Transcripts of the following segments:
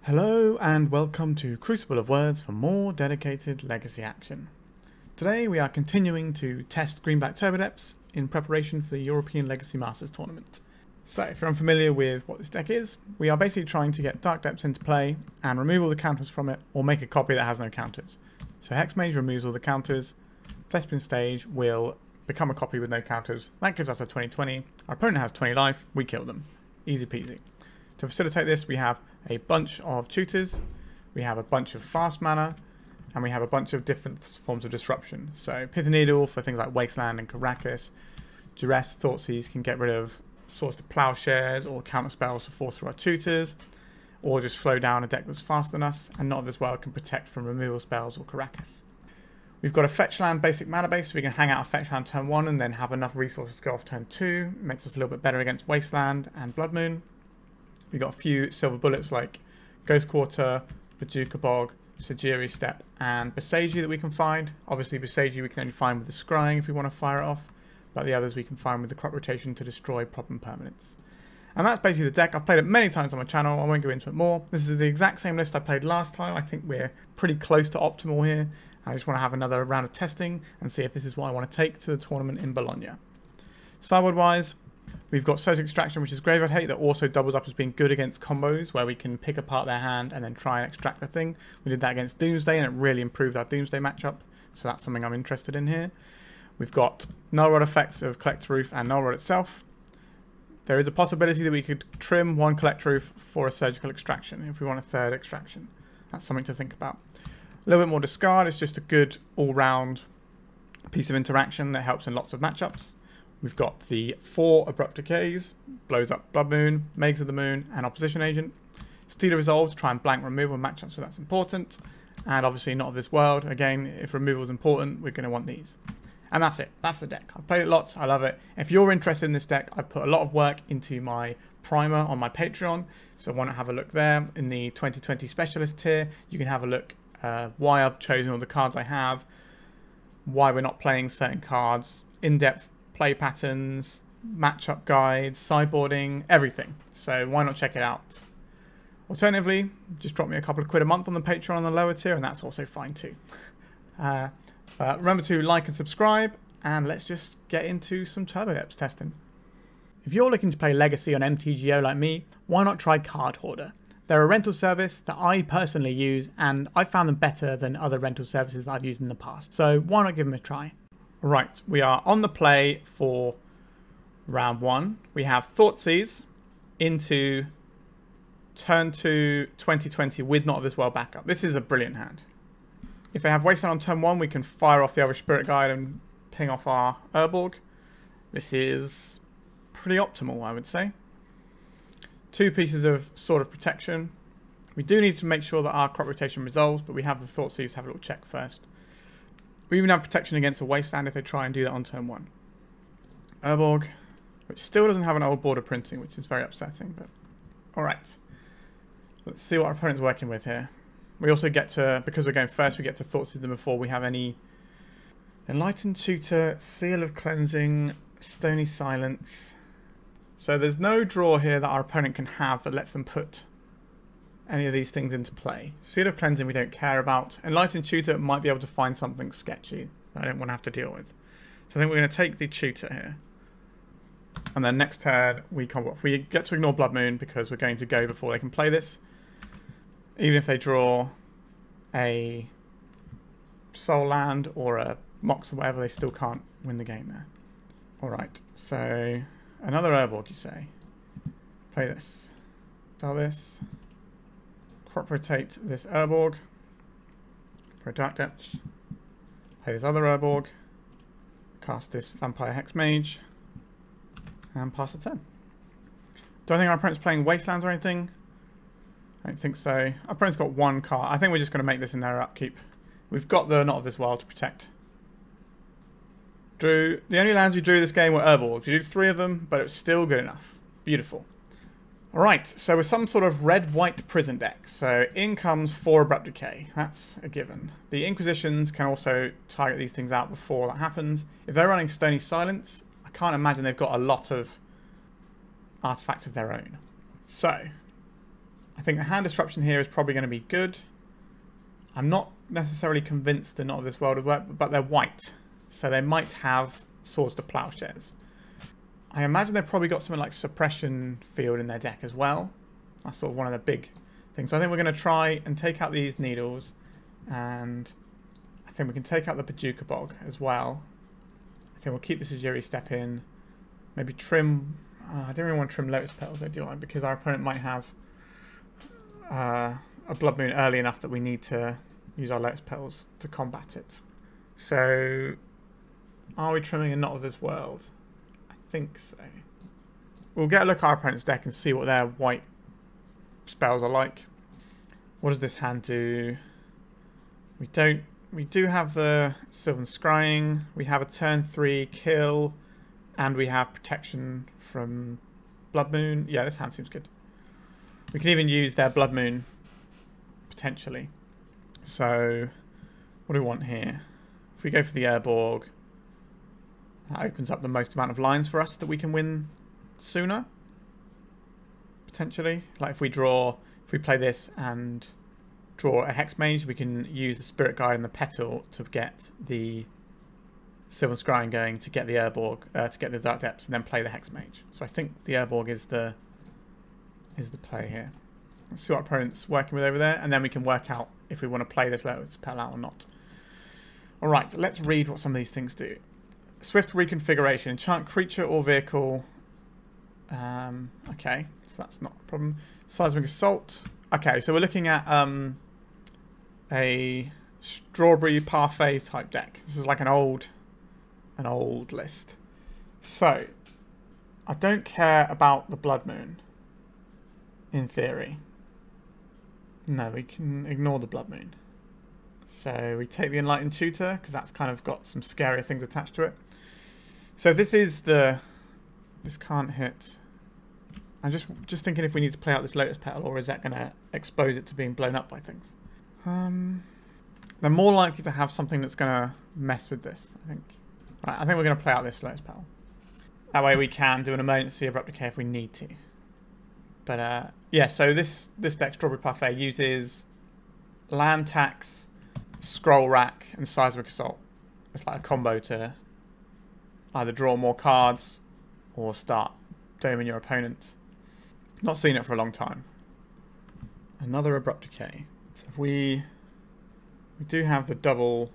Hello and welcome to Crucible of Words for more dedicated legacy action. Today we are continuing to test green-black Turbodepths in preparation for the European Legacy Masters tournament. So if you're unfamiliar with what this deck is, we are basically trying to get Dark Depths into play and remove all the counters from it, or make a copy that has no counters. So Hexmage removes all the counters, Thespian stage will become a copy with no counters, that gives us a 20/20, our opponent has 20 life, we kill them. Easy peasy. To facilitate this we have a bunch of tutors, we have a bunch of fast mana, and we have a bunch of different forms of disruption. So Pithing Needle for things like Wasteland and Karakas, Duress, Thoughtseize can get rid of Swords to Plowshares or counter spells to force through our tutors, or just slow down a deck that's faster than us, and Not of This World can protect from removal spells or Karakas. We've got a fetch land basic mana base, so we can hang out a fetch land turn 1 and then have enough resources to go off turn 2. It makes us a little bit better against Wasteland and Blood Moon. We've got a few silver bullets like Ghost Quarter, Bojuka Bog, Sejiri Steppe, and Boseiju that we can find. Obviously Boseiju we can only find with the Scrying if we want to fire it off, but the others we can find with the crop rotation to destroy problem permanents. And that's basically the deck. I've played it many times on my channel, I won't go into it more. This is the exact same list I played last time. I think we're pretty close to optimal here. I just want to have another round of testing and see if this is what I want to take to the tournament in Bologna. Sideboard wise, we've got Surgical Extraction, which is Graveyard Hate, that also doubles up as being good against combos where we can pick apart their hand and then try and extract the thing. We did that against Doomsday and it really improved our Doomsday matchup, so that's something I'm interested in here. We've got Null Rod effects of Collector Ouphe and Null Rod itself. There is a possibility that we could trim one Collector Ouphe for a Surgical Extraction if we want a third extraction. That's something to think about. A little bit more discard, it's just a good all-round piece of interaction that helps in lots of matchups. We've got the 4 Abrupt Decays, blows up Blood Moon, Mages of the Moon, and Opposition Agent. Steely Resolve to try and blank removal matchups, so that's important. And obviously Not of This World, again, if removal is important, we're going to want these. And that's it, that's the deck. I've played it lots, I love it. If you're interested in this deck, I've put a lot of work into my primer on my Patreon, so why not have a look there. In the 2020 Specialist tier, you can have a look why I've chosen all the cards I have, why we're not playing certain cards, in-depth play patterns, matchup guides, sideboarding, everything. So why not check it out? Alternatively, just drop me a couple of quid a month on the Patreon on the lower tier, and that's also fine too. Remember to like and subscribe, and let's just get into some Turbodepths testing. If you're looking to play Legacy on MTGO like me, why not try Card Hoarder? They're a rental service that I personally use, and I found them better than other rental services that I've used in the past. So why not give them a try? Right, we are on the play for round 1. We have Thoughtseize into turn 2 2020 with Not of This World backup. This is a brilliant hand. If they have Wasteland on turn 1, we can fire off the Elvish Spirit Guide and ping off our Urborg. This is pretty optimal, I would say. 2 pieces of Sword of Protection. We do need to make sure that our crop rotation resolves, but we have the Thoughtseize to have a little check first. We even have protection against a Wasteland if they try and do that on turn 1. Urborg, which still doesn't have an old border printing, which is very upsetting, but alright. Let's see what our opponent's working with here. We also get to, because we're going first, we get to Thoughtseize them before we have any Enlightened Tutor, Seal of Cleansing, Stony Silence. So there's no draw here that our opponent can have that lets them put any of these things into play. Seal of Cleansing we don't care about. Enlightened Tutor might be able to find something sketchy that I don't want to have to deal with. So I think we're going to take the Tutor here. And then next turn we combo off. We get to ignore Blood Moon because we're going to go before they can play this. Even if they draw a Soul Land or a Mox or whatever, they still can't win the game there. Alright, so another Urborg, you say. Play this. Sell this. Crop rotate this Urborg. For a Dark Depths. Play this other Urborg. Cast this Vampire Hexmage. And pass the turn. Do I think our opponent's playing Wastelands or anything? I don't think so. Our opponent's got 1 card. I think we're just going to make this in their upkeep. We've got the Not of This World to protect. The only lands we drew this game were Urborg. We drew 3 of them, but it was still good enough. Beautiful. Alright, so we're some sort of red-white prison deck. So in comes 4 Abrupt Decay. That's a given. The Inquisitions can also target these things out before that happens. If they're running Stony Silence, I can't imagine they've got a lot of artifacts of their own. So I think the hand disruption here is probably going to be good. I'm not necessarily convinced they're not of this world would work, but they're white. So they might have Swords to Plowshares. I imagine they've probably got something like Suppression Field in their deck as well. That's sort of one of the big things. So I think we're going to try and take out these needles. And I think we can take out the Bojuka Bog as well. I think we'll keep the Sejiri Steppe in. Maybe trim... I don't really want to trim Lotus Petals, do I? Because our opponent might have a Blood Moon early enough that we need to use our Lotus Petals to combat it. So, are we trimming a Not of This World? I think so. We'll get a look at our opponent's deck and see what their white spells are like. What does this hand do? We do have the Sylvan Scrying. We have a turn 3 kill. And we have protection from Blood Moon. Yeah, this hand seems good. We can even use their Blood Moon, potentially. So, what do we want here? If we go for the Urborg, that opens up the most amount of lines for us that we can win sooner. Potentially. Like if we play this and draw a Hexmage, we can use the Spirit Guide and the Petal to get the Sylvan Scrying going, to get the Urborg, to get the Dark Depths, and then play the Hexmage. So I think the Urborg is the play here. Let's see what our opponent's working with over there, and then we can work out if we want to play this Lotus Petal out or not. Alright, let's read what some of these things do. Swift Reconfiguration. Enchant creature or vehicle. Okay, so that's not a problem. Seismic Assault. Okay, so we're looking at a Strawberry Parfait type deck. This is like an old list. So, I don't care about the Blood Moon, in theory. No, we can ignore the Blood Moon. So we take the Enlightened Tutor, because that's kind of got some scarier things attached to it. So this is the... This can't hit. I'm just thinking if we need to play out this Lotus Petal, or is that going to expose it to being blown up by things? They're more likely to have something that's going to mess with this, I think. Right, I think we're going to play out this Lotus Petal. That way we can do an emergency Abrupt Decay if we need to. But, yeah, so this deck, Strawberry Parfait, uses land tax, Scroll Rack, and Seismic Assault. It's like a combo to either draw more cards or start doming your opponent. Not seen it for a long time. Another Abrupt Decay. So if we do have the double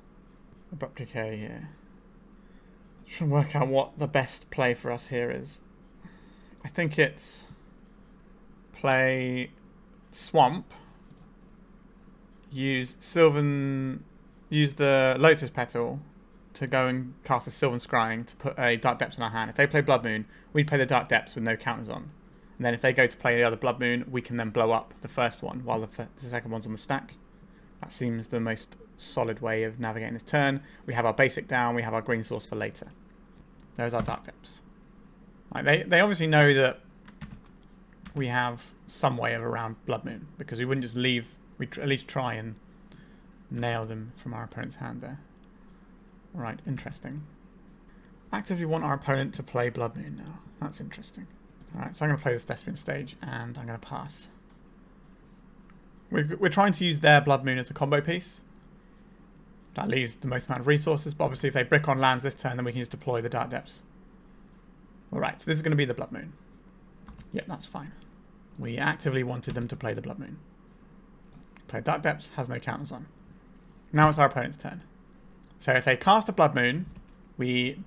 Abrupt Decay here. Trying to work out what the best play for us here is. I think it's play Swamp, use the Lotus Petal to go and cast a Sylvan Scrying to put a Dark Depths in our hand. If they play Blood Moon, we play the Dark Depths with no counters on. And then if they go to play the other Blood Moon, we can then blow up the first one while the second one's on the stack. That seems the most solid way of navigating this turn. We have our basic down, we have our green source for later. There's our Dark Depths. Like they obviously know that we have some way of around Blood Moon, because we wouldn't just leave, we'd at least try and nail them from our opponent's hand there. Right, interesting. Actively want our opponent to play Blood Moon now. That's interesting. Alright, so I'm going to play this Thespian stage, and I'm going to pass. We're trying to use their Blood Moon as a combo piece. That leaves the most amount of resources, but obviously if they brick on lands this turn, then we can just deploy the Dark Depths. Alright, so this is going to be the Blood Moon. Yep, that's fine. We actively wanted them to play the Blood Moon. Play Dark Depths, has no counters on. Now it's our opponent's turn. So if they cast a Blood Moon, we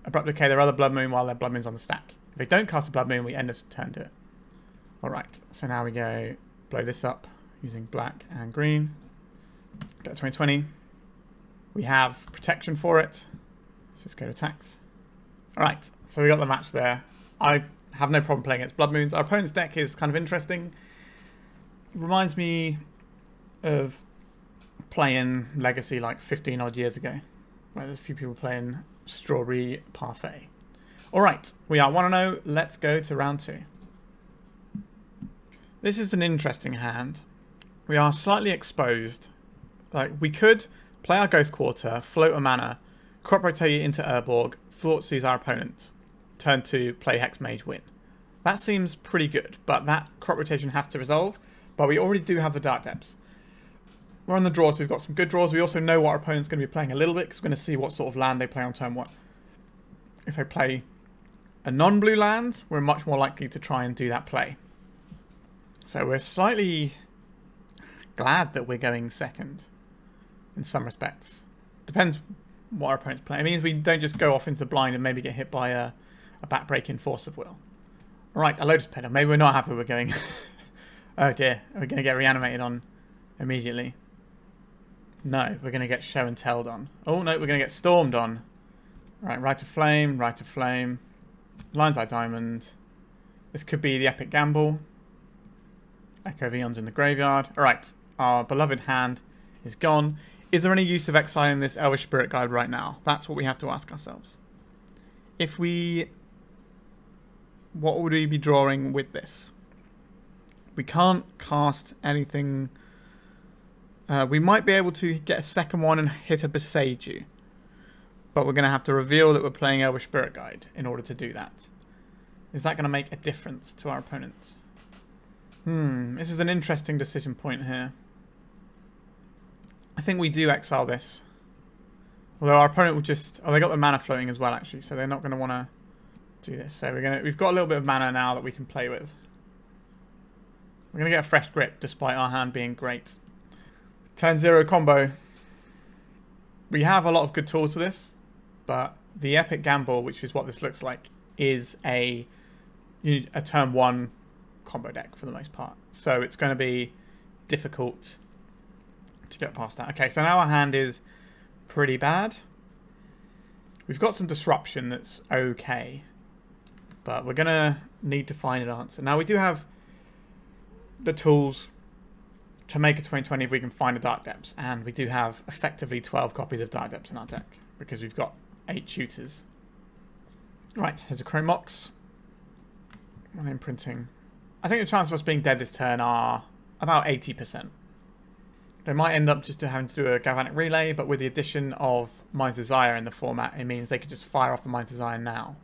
Abrupt Decay their other Blood Moon while their Blood Moon's on the stack. If they don't cast a Blood Moon, we end of turn to it. Alright, so now we go blow this up using black and green. Get 2020. We have protection for it. Let's just go to attacks. Alright, so we got the match there. I have no problem playing against Blood Moons. Our opponent's deck is kind of interesting. It reminds me of playing Legacy like 15 odd years ago, where there's a few people playing Strawberry Parfait. Alright, we are 1-0. Let's go to round 2. This is an interesting hand. We are slightly exposed. Like, we could play our Ghost Quarter, float a mana, crop rotate into Urborg, Thoughtseize our opponent, turn 2, play Hexmage, win. That seems pretty good, but that crop rotation has to resolve, But we already do have the Dark Depths. We're on the draw, so we've got some good draws. We also know what our opponent's going to be playing a little bit, because we're going to see what sort of land they play on turn 1. If they play a non-blue land, we're much more likely to try and do that play. So we're slightly glad that we're going second in some respects. Depends what our opponent's playing. It means we don't just go off into the blind and maybe get hit by a back-breaking Force of Will. Alright, a Lotus Petal. Maybe we're not happy we're going... Oh dear, are we going to get reanimated on immediately? No, we're going to get show and telled on. Oh no, we're going to get stormed on. Right, Rite of Flame, Rite of Flame. Lion's Eye Diamond. This could be the Epic Gamble. Echo of Eons in the graveyard. Alright, our beloved hand is gone. Is there any use of exiling this Elvish Spirit Guide right now? That's what we have to ask ourselves. If we... What would we be drawing with this? We can't cast anything. We might be able to get a second one and hit a Boseiju. But we're going to have to reveal that we're playing Elvish Spirit Guide in order to do that. Is that going to make a difference to our opponents? This is an interesting decision point here. I think we do exile this. Although our opponent will just... Oh, they got the mana floating as well, actually. So they're not going to want to do this. So we've got a little bit of mana now that we can play with. We're going to get a fresh grip despite our hand being great. Turn 0 combo. We have a lot of good tools for this, but the Epic Gamble, which is what this looks like, is a turn 1 combo deck for the most part. So it's going to be difficult to get past that. Okay, so now our hand is pretty bad. We've got some disruption that's okay, but we're going to need to find an answer. Now we do have the tools to make a 2020 if we can find a Dark Depths, and we do have effectively 12 copies of Dark Depths in our deck because we've got 8 shooters. Right, here's a Chrome Mox. One imprinting. I think the chances of us being dead this turn are about 80%. They might end up just having to do a Galvanic Relay, but with the addition of Mind's Desire in the format, it means they could just fire off the Mind's Desire now.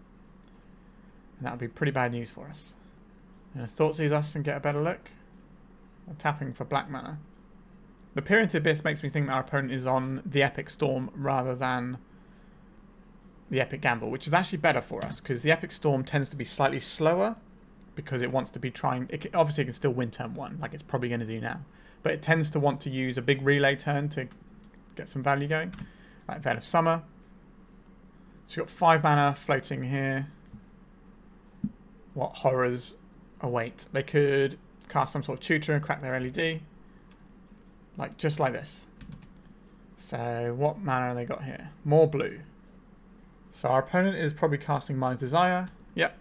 And that would be pretty bad news for us. And Thoughtseize us and get a better look. Tapping for black mana. The Peer into Abyss makes me think that our opponent is on the Epic Storm rather than the Epic Gamble, which is actually better for us because the Epic Storm tends to be slightly slower because it wants to be trying... obviously, it can still win turn 1, like it's probably going to do now. But it tends to want to use a big relay turn to get some value going. Right, Veil of Summer. So we've got 5 mana floating here. What horrors await? They could cast some sort of tutor and crack their LED. Like, just like this. So, what mana have they got here? More blue. So, our opponent is probably casting Mind's Desire. Yep.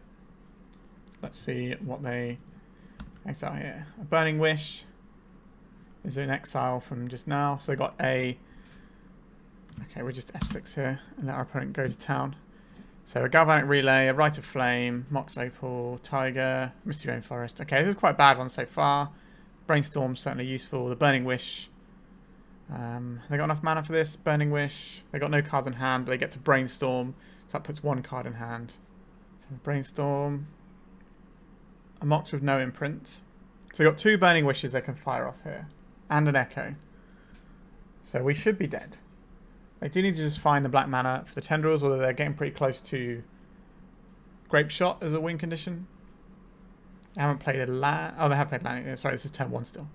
Let's see what they exile here. A Burning Wish is in exile from just now. So, they got a... Okay, we're just F6 here and let our opponent go to town. So a Galvanic Relay, a Rite of Flame, Mox Opal, Tiger, Misty Rainforest. Okay, this is quite a bad one so far. Brainstorm's certainly useful. The Burning Wish. They got enough mana for this. Burning Wish. They got no cards in hand, but they get to Brainstorm. So that puts 1 card in hand. So Brainstorm. A Mox with no imprint. So they got 2 Burning Wishes they can fire off here. And an Echo. So we should be dead. They do need to just find the black mana for the Tendrils, although they're getting pretty close to Grape Shot as a win condition. They haven't played a land. Oh, they have played land. Sorry, this is turn 1 still.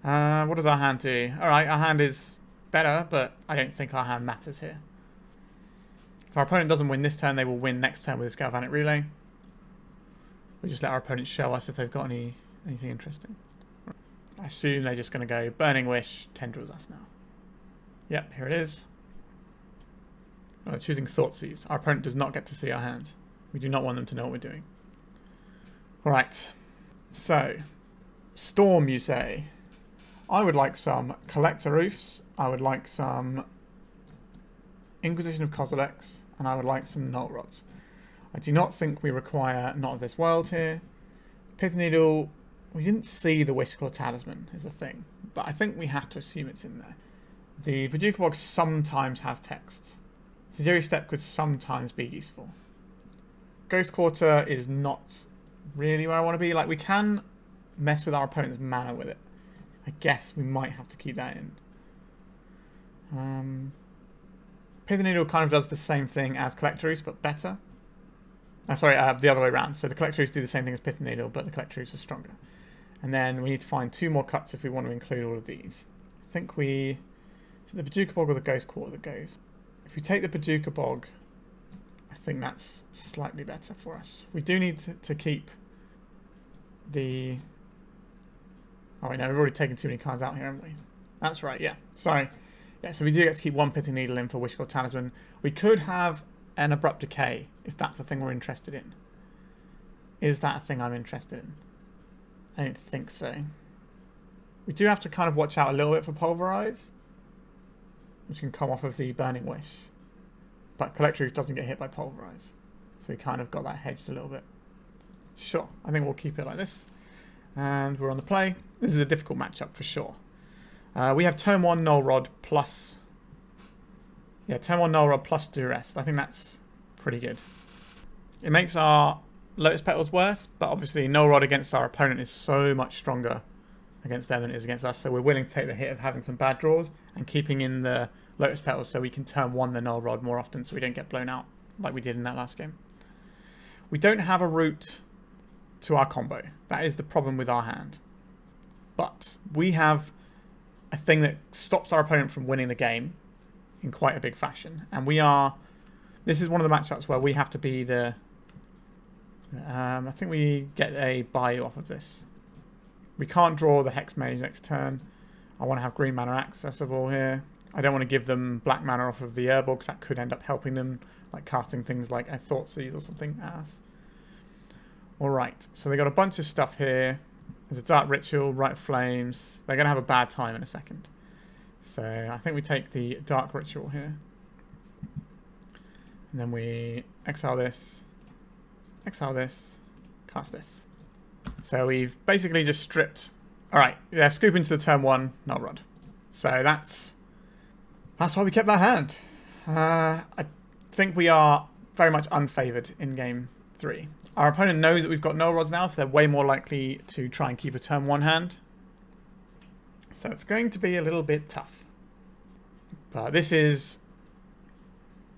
What does our hand do? Alright, our hand is better, but I don't think our hand matters here. If our opponent doesn't win this turn, they will win next turn with this Galvanic Relay. We just let our opponent show us if they've got anything interesting. I assume they're just going to go Burning Wish, Tendrils us now. Yep, here it is. Choosing Thoughtseize. Our opponent does not get to see our hand. We do not want them to know what we're doing. Alright. So, Storm, you say. I would like some Collector Ouphes. I would like some Inquisition of Kozilek. And I would like some Null Rods. I do not think we require Not of This World here. Pithing Needle. We didn't see the Whistclaw Talisman is the thing. But I think we have to assume it's in there. The Bojuka Bog sometimes has text. Sejiri Steppe could sometimes be useful. Ghost Quarter is not really where I want to be. Like, we can mess with our opponent's mana with it. I guess we might have to keep that in. Pithing Needle kind of does the same thing as Collector Ouphe, but better. Sorry, the other way around. So the Collector Ouphe do the same thing as Pithing Needle, but the Collector Ouphe are stronger. And then we need to find 2 more cuts if we want to include all of these. I think we... Is it the Bojuka Bog or the Ghost Quarter that goes? If we take the Bojuka Bog, I think that's slightly better for us. We do need to keep the... Oh, wait, no, we've already taken too many cards out here, haven't we? That's right, yeah. Sorry. Yeah, so we do get to keep 1 Pithing Needle in for Wish God Talisman. We could have an Abrupt Decay, if that's a thing we're interested in. Is that a thing I'm interested in? I don't think so. We do have to kind of watch out a little bit for Pulverize, which can come off of the Burning Wish. But Collector Ouphe doesn't get hit by Pulverize. So we kind of got that hedged a little bit. Sure, I think we'll keep it like this. And we're on the play. This is a difficult matchup for sure. We have turn 1 Null Rod plus... Yeah, turn 1 Null Rod plus Duress. I think that's pretty good. It makes our Lotus Petals worse, but obviously Null Rod against our opponent is so much stronger against them than it is against us, so we're willing to take the hit of having some bad draws and keeping in the Lotus Petals so we can turn 1 the Null Rod more often so we don't get blown out like we did in that last game. We don't have a route to our combo. That is the problem with our hand. But we have a thing that stops our opponent from winning the game in quite a big fashion. And we are... This is one of the matchups where we have to be the... I think we get a Bayou off of this. We can't draw the Hexmage next turn. I want to have green mana accessible here. I don't want to give them black mana off of the Urborg because that could end up helping them, like casting things like a Thoughtseeze or something ass. Alright, so they got a bunch of stuff here. There's a Dark Ritual, Rite Flames. They're going to have a bad time in a second. So I think we take the Dark Ritual here. And then we exile this, cast this. So we've basically just stripped... Alright, yeah, scoop into the turn 1 Null Rod. So that's why we kept that hand. I think we are very much unfavoured in game 3. Our opponent knows that we've got Null Rods now, so they're way more likely to try and keep a turn 1 hand. So it's going to be a little bit tough. But this is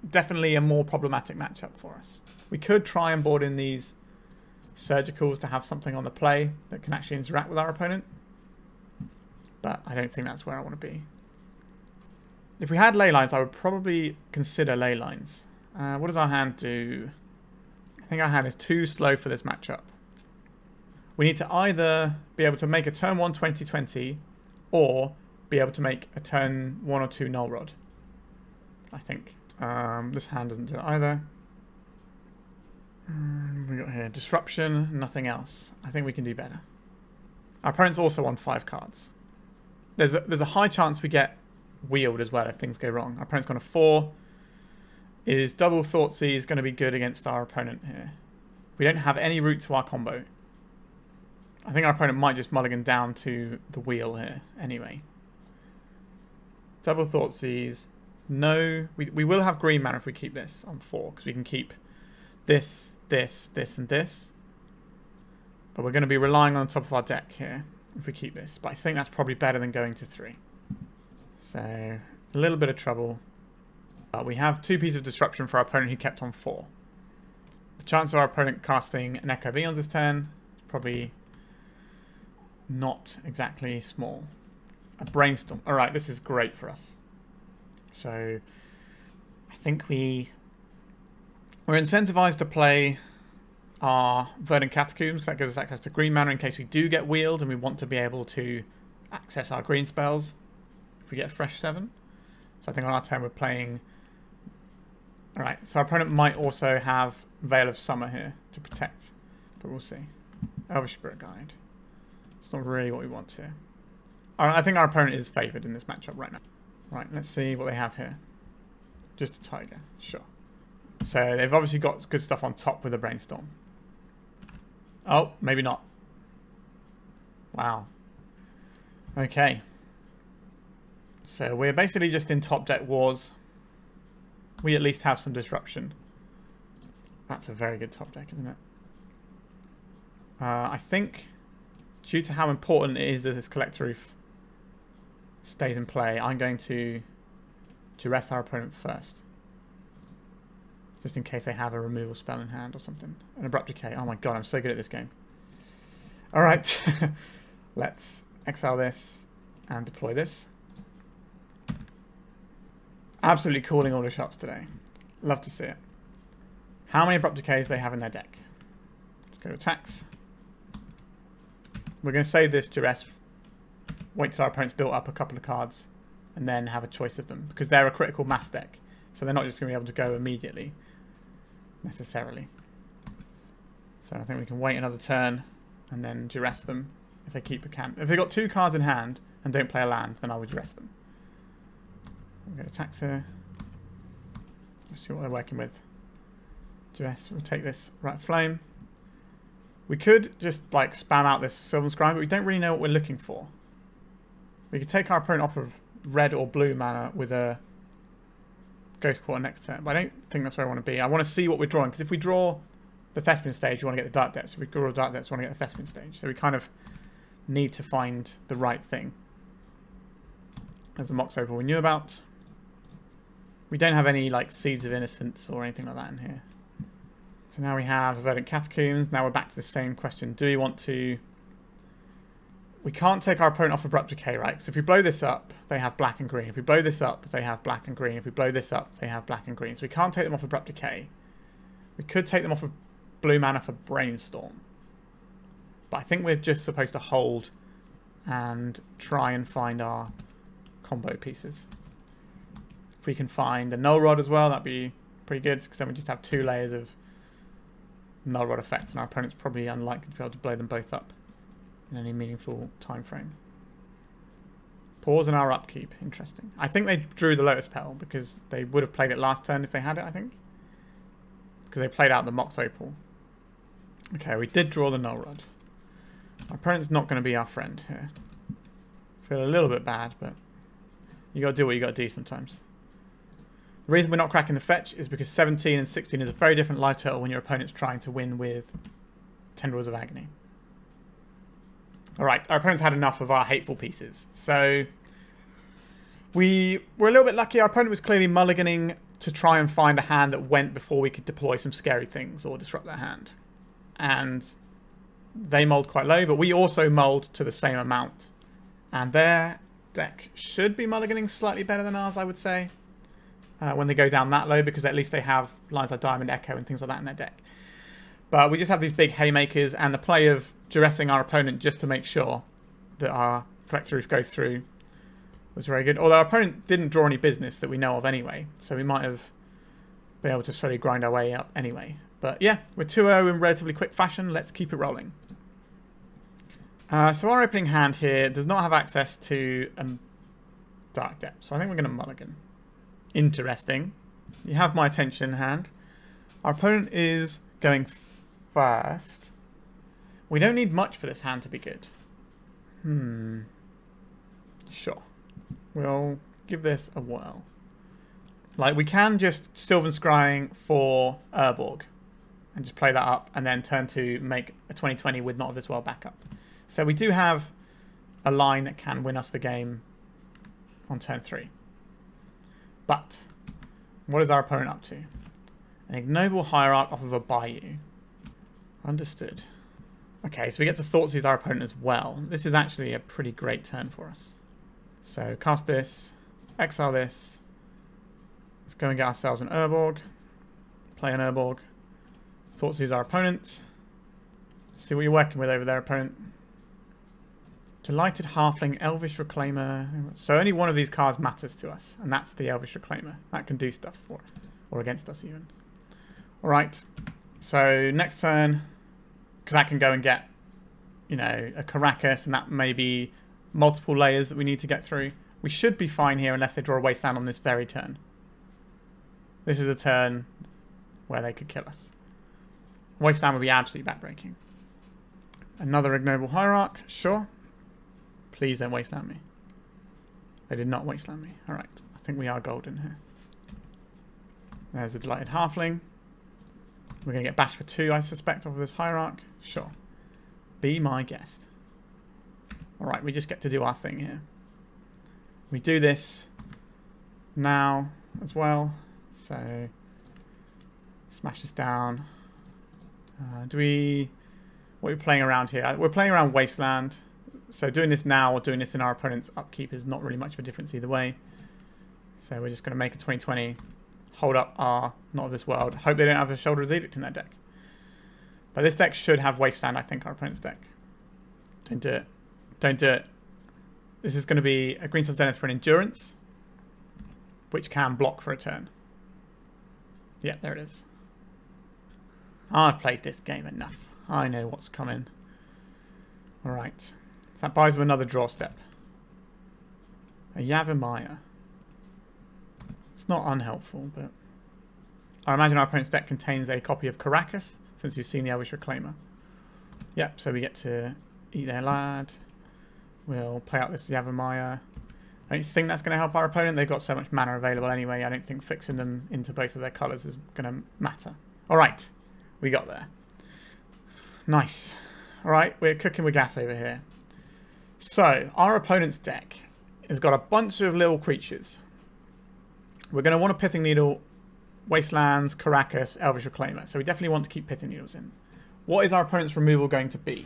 definitely a more problematic matchup for us. We could try and board in these Surgicals to have something on the play that can actually interact with our opponent. But I don't think that's where I want to be. If we had ley lines, I would probably consider ley lines. What does our hand do? I think our hand is too slow for this matchup. We need to either be able to make a turn 1 20/20 or be able to make a turn 1 or 2 Null Rod. I think. This hand doesn't do it either. We got here Disruption, nothing else. I think we can do better. Our opponent's also on 5 cards. There's a high chance we get wheeled as well if things go wrong. Our opponent's gone to 4. Is double Thoughtseize going to be good against our opponent here? We don't have any route to our combo. I think our opponent might just mulligan down to the wheel here anyway. Double Thoughtseize. No, we will have green mana if we keep this on 4 because we can keep this, this, this, and this. But we're going to be relying on the top of our deck here if we keep this. But I think that's probably better than going to 3. So, a little bit of trouble. But we have 2 pieces of disruption for our opponent who kept on 4. The chance of our opponent casting an Echo of Eons this turn is probably not exactly small. A Brainstorm. Alright, this is great for us. So, I think we're incentivized to play our Verdant Catacombs because that gives us access to green mana in case we do get wheeled and we want to be able to access our green spells if we get a fresh 7. So I think on our turn we're playing... Alright, so our opponent might also have Veil of Summer here to protect, but we'll see. Elvish Spirit Guide. It's not really what we want here. I think our opponent is favoured in this matchup right now. Right, let's see what they have here. Just a Tiger, sure. So they've obviously got good stuff on top with a Brainstorm. Oh, maybe not. Wow. Okay. So we're basically just in top deck wars. We at least have some disruption. That's a very good top deck, isn't it? I think due to how important it is that this Collector Ouphe stays in play, I'm going to Duress our opponent first. Just in case they have a removal spell in hand or something. An Abrupt Decay. Oh my god, I'm so good at this game. Alright. Let's exile this and deploy this. Absolutely calling all the shots today. Love to see it. How many Abrupt Decays do they have in their deck? Let's go to attacks. We're going to save this Duress. Wait till our opponent's built up a couple of cards. And then have a choice of them. Because they're a critical mass deck. So they're not just going to be able to go immediately. Necessarily. So I think we can wait another turn. And then Duress them. If they keep a camp. If they've got 2 cards in hand. And don't play a land. Then I would Duress them. We're going to attack here. Let's see what they're working with. Duress, we'll take this Right Flame. We could just like spam out this Sylvan Scrying, but we don't really know what we're looking for. We could take our opponent off of red or blue mana with a Ghost Quarter next turn, but I don't think that's where I want to be. I want to see what we're drawing, because if we draw the Thespian stage, we want to get the Dark Depths. If we draw the Dark Depths, we want to get the Thespian stage. So we kind of need to find the right thing. There's a Mox Opal we knew about. We don't have any like Seeds of Innocence or anything like that in here. So now we have Verdant Catacombs. Now we're back to the same question. Do we want to... We can't take our opponent off Abrupt Decay, right? So if we blow this up, they have black and green. If we blow this up, they have black and green. If we blow this up, they have black and green. So we can't take them off Abrupt Decay. We could take them off of blue mana for Brainstorm. But I think we're just supposed to hold and try and find our combo pieces. If we can find a Null Rod as well, that'd be pretty good, because then we just have 2 layers of Null Rod effects, and our opponent's probably unlikely to be able to blow them both up in any meaningful time frame. Pause in our upkeep. Interesting. I think they drew the Lotus Petal because they would have played it last turn if they had it, I think. Because they played out the Mox Opal. Okay, we did draw the Null Rod. Our opponent's not going to be our friend here. Feel a little bit bad, but you got to do what you got to do sometimes. The reason we're not cracking the fetch is because 17 and 16 is a very different life total when your opponent's trying to win with Tendrils of Agony. Alright, our opponent's had enough of our hateful pieces. So we were a little bit lucky. Our opponent was clearly mulliganing to try and find a hand that went before we could deploy some scary things or disrupt that hand. And they mulled quite low, but we also mulled to the same amount. And their deck should be mulliganing slightly better than ours, I would say. When they go down that low, because at least they have lines like Diamond Echo and things like that in their deck. But we just have these big haymakers, and the play of duressing our opponent just to make sure that our Collector Ouphe goes through was very good. Although our opponent didn't draw any business that we know of anyway, so we might have been able to slowly grind our way up anyway. But yeah, we're 2-0 in relatively quick fashion. Let's keep it rolling. So our opening hand here does not have access to Dark Depths, so I think we're going to mulligan. Interesting. You have my attention, hand. Our opponent is going first. We don't need much for this hand to be good. Sure. We'll give this a whirl. Like, we can just Sylvan Scrying for Urborg and just play that up and then turn to make a 2020 with Not of This World backup. So we do have a line that can win us the game on turn 3. But what is our opponent up to? An Ignoble Hierarch off of a Bayou. Understood. Okay, so we get to Thoughtseize our opponent as well. This is actually a pretty great turn for us. So cast this, exile this. Let's go and get ourselves an Urborg. Play an Urborg. Thoughtseize our opponent. See what you're working with over there, opponent. Delighted Halfling, Elvish Reclaimer. So only one of these cards matters to us, and that's the Elvish Reclaimer. That can do stuff for us, or against us even. Alright, so next turn, because that can go and get, you know, a Caracas, and that may be multiple layers that we need to get through. We should be fine here unless they draw a Wasteland on this very turn. This is a turn where they could kill us. Wasteland would be absolutely backbreaking. Another Ignoble Hierarch, sure. Please don't wasteland me. They did not wasteland me. Alright, I think we are golden here. There's a Delighted Halfling. We're going to get bashed for 2, I suspect, off of this Hierarch. Sure. Be my guest. Alright, we just get to do our thing here. We do this now as well. So, smash this down. What are we playing around here? We're playing around Wasteland. So doing this now or doing this in our opponent's upkeep is not really much of a difference either way. So we're just going to make a 2020, hold up our Not of This World. Hope they don't have a Shoulder's Edict in their deck. But this deck should have Wasteland, I think, our opponent's deck. Don't do it. Don't do it. This is going to be a Green Sun Zenith for an Endurance, which can block for a turn. Yeah, there it is. I've played this game enough. I know what's coming. Alright. So that buys them another draw step. A Yavimaya. It's not unhelpful, but I imagine our opponent's deck contains a copy of Caracas, since you've seen the Elvish Reclaimer. Yep, so we get to eat their lad. We'll play out this Yavimaya. I don't think that's going to help our opponent. They've got so much mana available anyway. I don't think fixing them into both of their colours is going to matter. Alright, we got there. Nice. Alright, we're cooking with gas over here. So, our opponent's deck has got a bunch of little creatures. We're going to want a Pithing Needle, Wastelands, Caracas, Elvish Reclaimer. So we definitely want to keep Pithing Needles in. What is our opponent's removal going to be?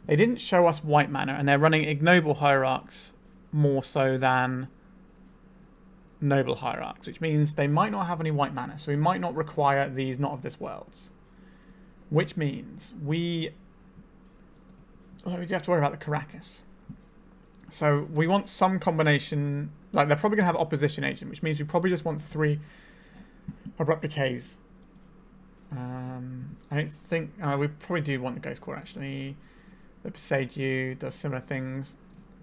They didn't show us white mana, and they're running Ignoble Hierarchs more so than Noble Hierarchs, which means they might not have any white mana, so we might not require these Not of This Worlds. Which means we have to worry about the Caracas. So we want some combination, like they're probably going to have Opposition Agent, which means we probably just want 3 Abrupt Decays. I don't think, we probably do want the Ghost Core actually. The Boseiju does similar things.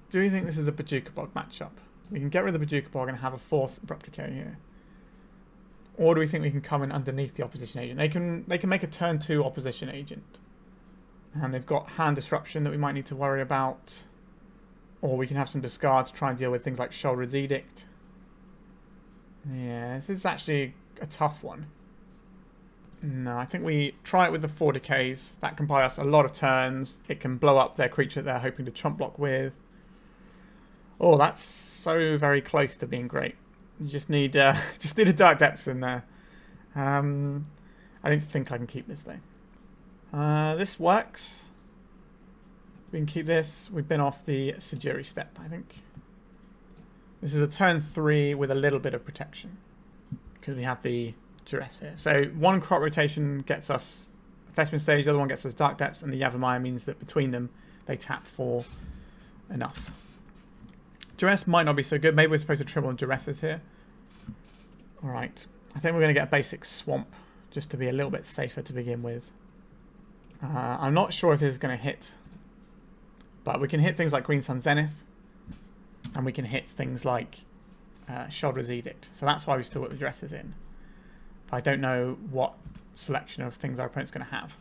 Do we think this is a Bojuka Bog matchup? We can get rid of the Bojuka Bog and have a 4th Abrupt Decay here. Or do we think we can come in underneath the Opposition Agent? They can make a turn 2 Opposition Agent. And they've got Hand Disruption that we might need to worry about. Or we can have some discard to try and deal with things like Shoulder's Edict. Yeah, this is actually a tough one. No, I think we try it with the 4 Decays. That can buy us a lot of turns. It can blow up their creature they're hoping to chump block with. Oh, that's so very close to being great. You just need a Dark Depths in there. I don't think I can keep this though. This works. We can keep this. We've been off the Sejiri Steppe, I think. This is a turn 3 with a little bit of protection. Because we have the Duress here. So one crop rotation gets us Thespian stage, the other one gets us Dark Depths, and the Yavimaya means that between them they tap for enough. Duress might not be so good. Maybe we're supposed to triple on Duresses here. Alright. I think we're going to get a basic Swamp just to be a little bit safer to begin with. I'm not sure if this is going to hit. But we can hit things like Green Sun Zenith. And we can hit things like Shoulder's Edict. So that's why we still got the Duresses in. But I don't know what selection of things our opponent's going to have.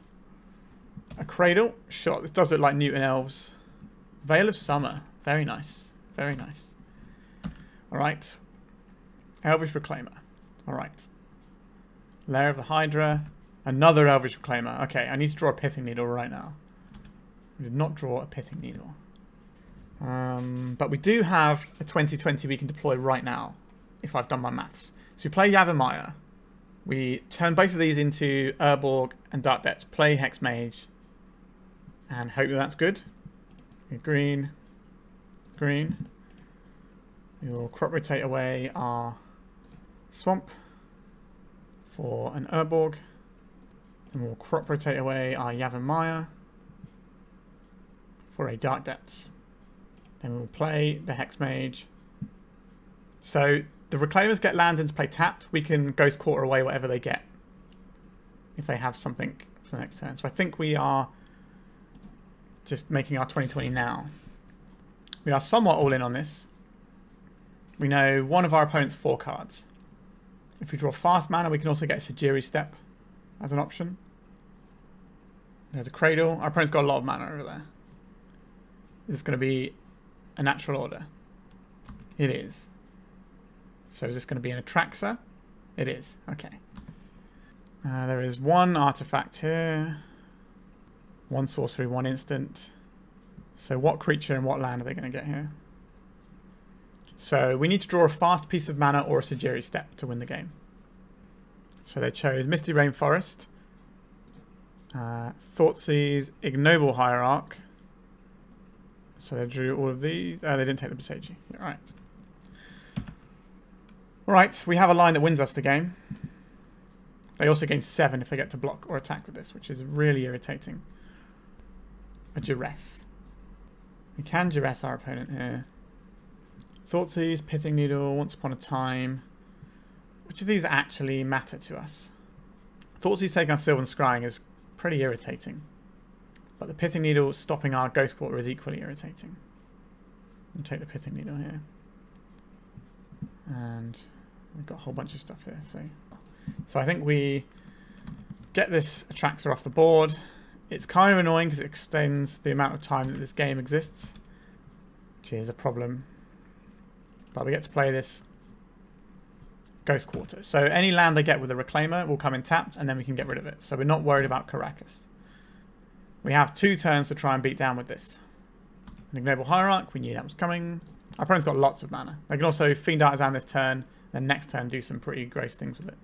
A Cradle. Sure, this does look like Newton Elves. Veil of Summer. Very nice. Very nice. Alright. Elvish Reclaimer. Alright. Lair of the Hydra. Another Elvish Reclaimer. Okay, I need to draw a Pithing Needle right now. We did not draw a Pithing Needle. But we do have a 2020 we can deploy right now, if I've done my maths. So we play Yavimaya. We turn both of these into Urborg and Dark Depths. Play Hexmage. And hope that that's good. Green. Green. We will crop rotate away our Swamp for an Urborg. And we'll crop rotate away our Yavimaya for a Dark Depths. Then we'll play the Hexmage. So the Reclaimers get land into play tapped. We can Ghost Quarter away whatever they get if they have something for the next turn. So I think we are just making our 2020 now. We are somewhat all in on this. We know one of our opponent's 4 cards. If we draw fast mana, we can also get a Sejiri Steppe as an option. There's a Cradle. Our opponent's got a lot of mana over there. This is going to be a natural order. It is. So is this going to be an Atraxa? It is. Okay. There is 1 artifact here. 1 sorcery, 1 instant. So what creature and what land are they going to get here? So we need to draw a fast piece of mana or a Sejiri Steppe to win the game. So they chose Misty Rainforest, Thoughtseize, Ignoble Hierarch. So they drew all of these. They didn't take the Boseiju. Yeah, right. Right, we have a line that wins us the game. They also gain 7 if they get to block or attack with this, which is really irritating. A Duress. We can Duress our opponent here. Thoughtseize, Pithing Needle, Once Upon a Time. Which of these actually matter to us? Thoughtseiz's taking our Sylvan Scrying is pretty irritating. But the Pithing Needle stopping our Ghost Quarter is equally irritating. We'll take the Pithing Needle here. And we've got a whole bunch of stuff here. So I think we get this Atraxa off the board. It's kind of annoying because it extends the amount of time that this game exists, which is a problem. But we get to play this Ghost Quarter. So any land they get with a Reclaimer will come in tapped, and then we can get rid of it. So we're not worried about Caracas. We have 2 turns to try and beat down with this. An Ignoble Hierarch, we knew that was coming. Our opponent's got lots of mana. They can also Fiend Artisan this turn, then next turn do some pretty gross things with it.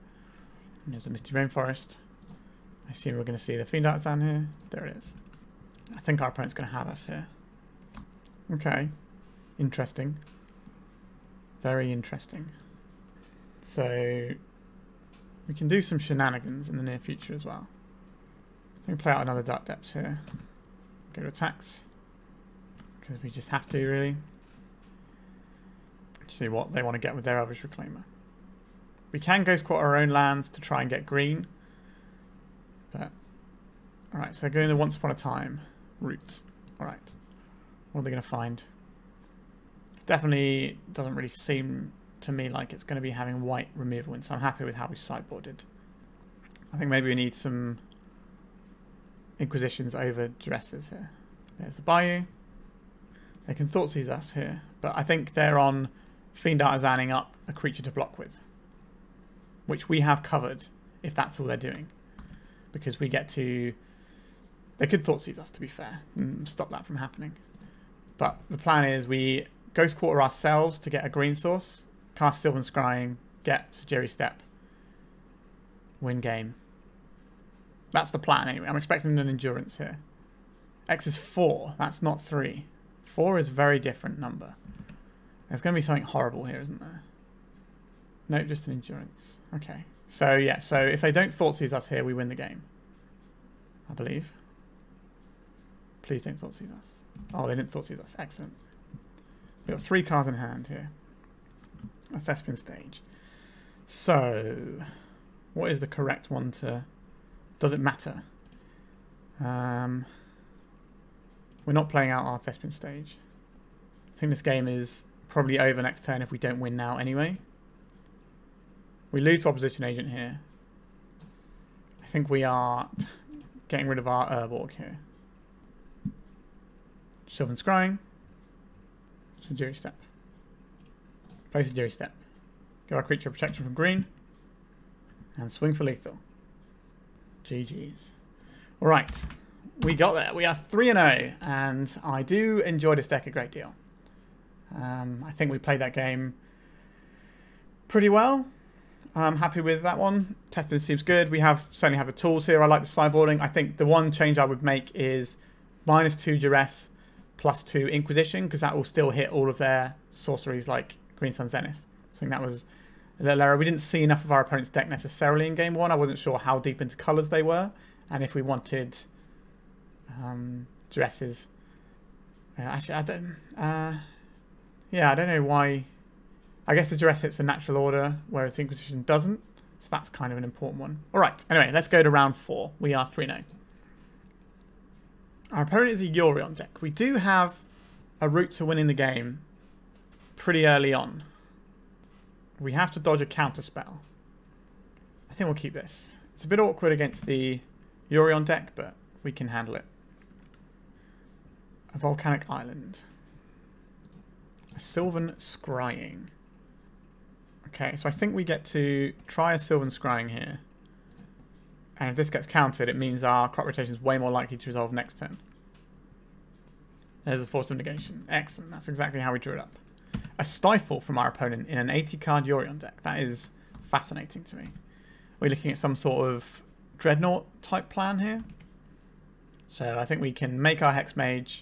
And there's the Misty Rainforest. I assume we're going to see the Fiend Artisan here. There it is. I think our opponent's going to have us here. Okay. Interesting. Very interesting. So we can do some shenanigans in the near future as well. We can play out another Dark Depths here. Go to attacks. Because we just have to, really. See what they want to get with their Elvish Reclaimer. We can Ghost Quarter our own lands to try and get green. But, alright, so they're going to Once Upon a Time route. Alright. What are they going to find? It definitely doesn't really seem to me like it's going to be having white removal in, so I'm happy with how we sideboarded. I think maybe we need some Inquisitions over Duresses here. There's the Bayou. They can Thoughtseize us here, but I think they're on Fiend Artisaning up a creature to block with, which we have covered if that's all they're doing, because we get to... They could Thoughtseize us, to be fair, and stop that from happening. But the plan is we Ghost Quarter ourselves to get a green source, cast Sylvan Scrying, get Sejiri Steppe, win game. That's the plan anyway. I'm expecting an endurance here. X is 4. That's not 3. 4 is a very different number. There's going to be something horrible here, isn't there? No, just an endurance. Okay. So, yeah. So, if they don't Thoughtseize us here, we win the game. I believe. Please don't Thoughtseize us. Oh, they didn't Thoughteize us. Excellent. We've got 3 cards in hand here. A Thespian stage. So, what is the correct one to... Does it matter? We're not playing out our Thespian stage. I think this game is probably over next turn if we don't win now anyway. We lose to Opposition Agent here. I think we are getting rid of our Urborg here. Sylvan Scrying. Sejiri Steppe. Play Sejiri Steppe. Give our creature protection from green. And swing for lethal. GG's. Alright. We got there. We are 3-0. And I do enjoy this deck a great deal. I think we played that game pretty well. I'm happy with that one. Testing seems good. We certainly have the tools here. I like the sideboarding. I think the one change I would make is -2 Duress, +2 Inquisition, because that will still hit all of their sorceries like Green Sun Zenith. I think that was a little error. We didn't see enough of our opponent's deck necessarily in game 1. I wasn't sure how deep into colours they were, and if we wanted Duresses. Actually, I don't... yeah, I don't know why... I guess the Duress hits the natural order, whereas the Inquisition doesn't. So that's kind of an important one. Alright, anyway, let's go to round 4. We are 3-0. Our opponent is a Yorion deck. We do have a route to winning the game pretty early on. We have to dodge a counter spell. I think we'll keep this. It's a bit awkward against the Yorion deck, but we can handle it. A Volcanic Island. A Sylvan Scrying. Okay, so I think we get to try a Sylvan Scrying here. And if this gets countered, it means our crop rotation is way more likely to resolve next turn. There's a Force of Negation. Excellent. That's exactly how we drew it up. A Stifle from our opponent in an 80-card Yorion deck. That is fascinating to me. We're looking at some sort of Dreadnought type plan here. So I think we can make our Hexmage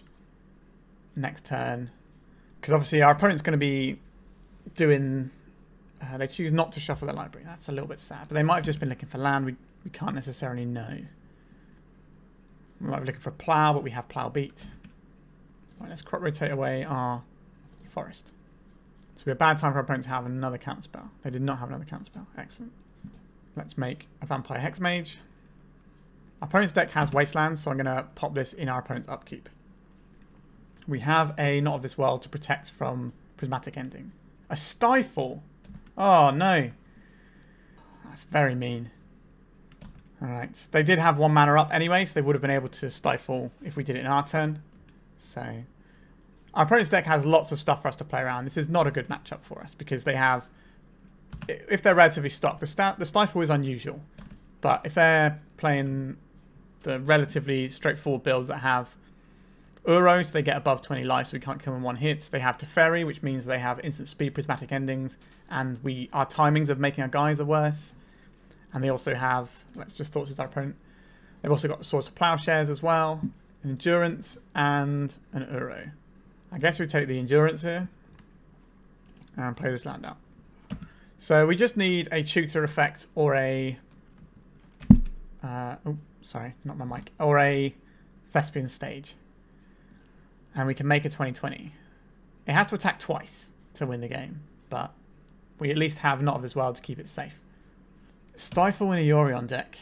next turn. Because obviously our opponent's going to be doing... they choose not to shuffle their library. That's a little bit sad. But they might have just been looking for land. We can't necessarily know. We might be looking for a plough, but we have plough beat. Right, let's crop rotate away our forest. So it'll be a bad time for our opponent to have another counterspell. They did not have another counterspell. Excellent. Let's make a Vampire Hexmage. Our opponent's deck has Wastelands, so I'm going to pop this in our opponent's upkeep. We have a Not of This World to protect from Prismatic Ending. A Stifle! Oh, no. That's very mean. Alright. They did have 1 mana up anyway, so they would have been able to Stifle if we did it in our turn. So, our opponent's deck has lots of stuff for us to play around. This is not a good matchup for us because they have... If they're relatively stocked, the Stifle is unusual. But if they're playing the relatively straightforward builds that have Uros, they get above 20 life, so we can't kill them in 1 hit. They have Teferi, which means they have instant speed, prismatic endings, and our timings of making our guys are worse. And they also have, let's just Thoughtseize our opponent. They've also got the Swords of Plowshares as well, an Endurance, and an Uro. I guess we take the Endurance here and play this land out. So we just need a tutor effect or a... oh, sorry, not my mic. Or a Thespian stage. And we can make a 20/20. It has to attack twice to win the game, but we at least have Not of This World to keep it safe. Stifle in a Yorion deck.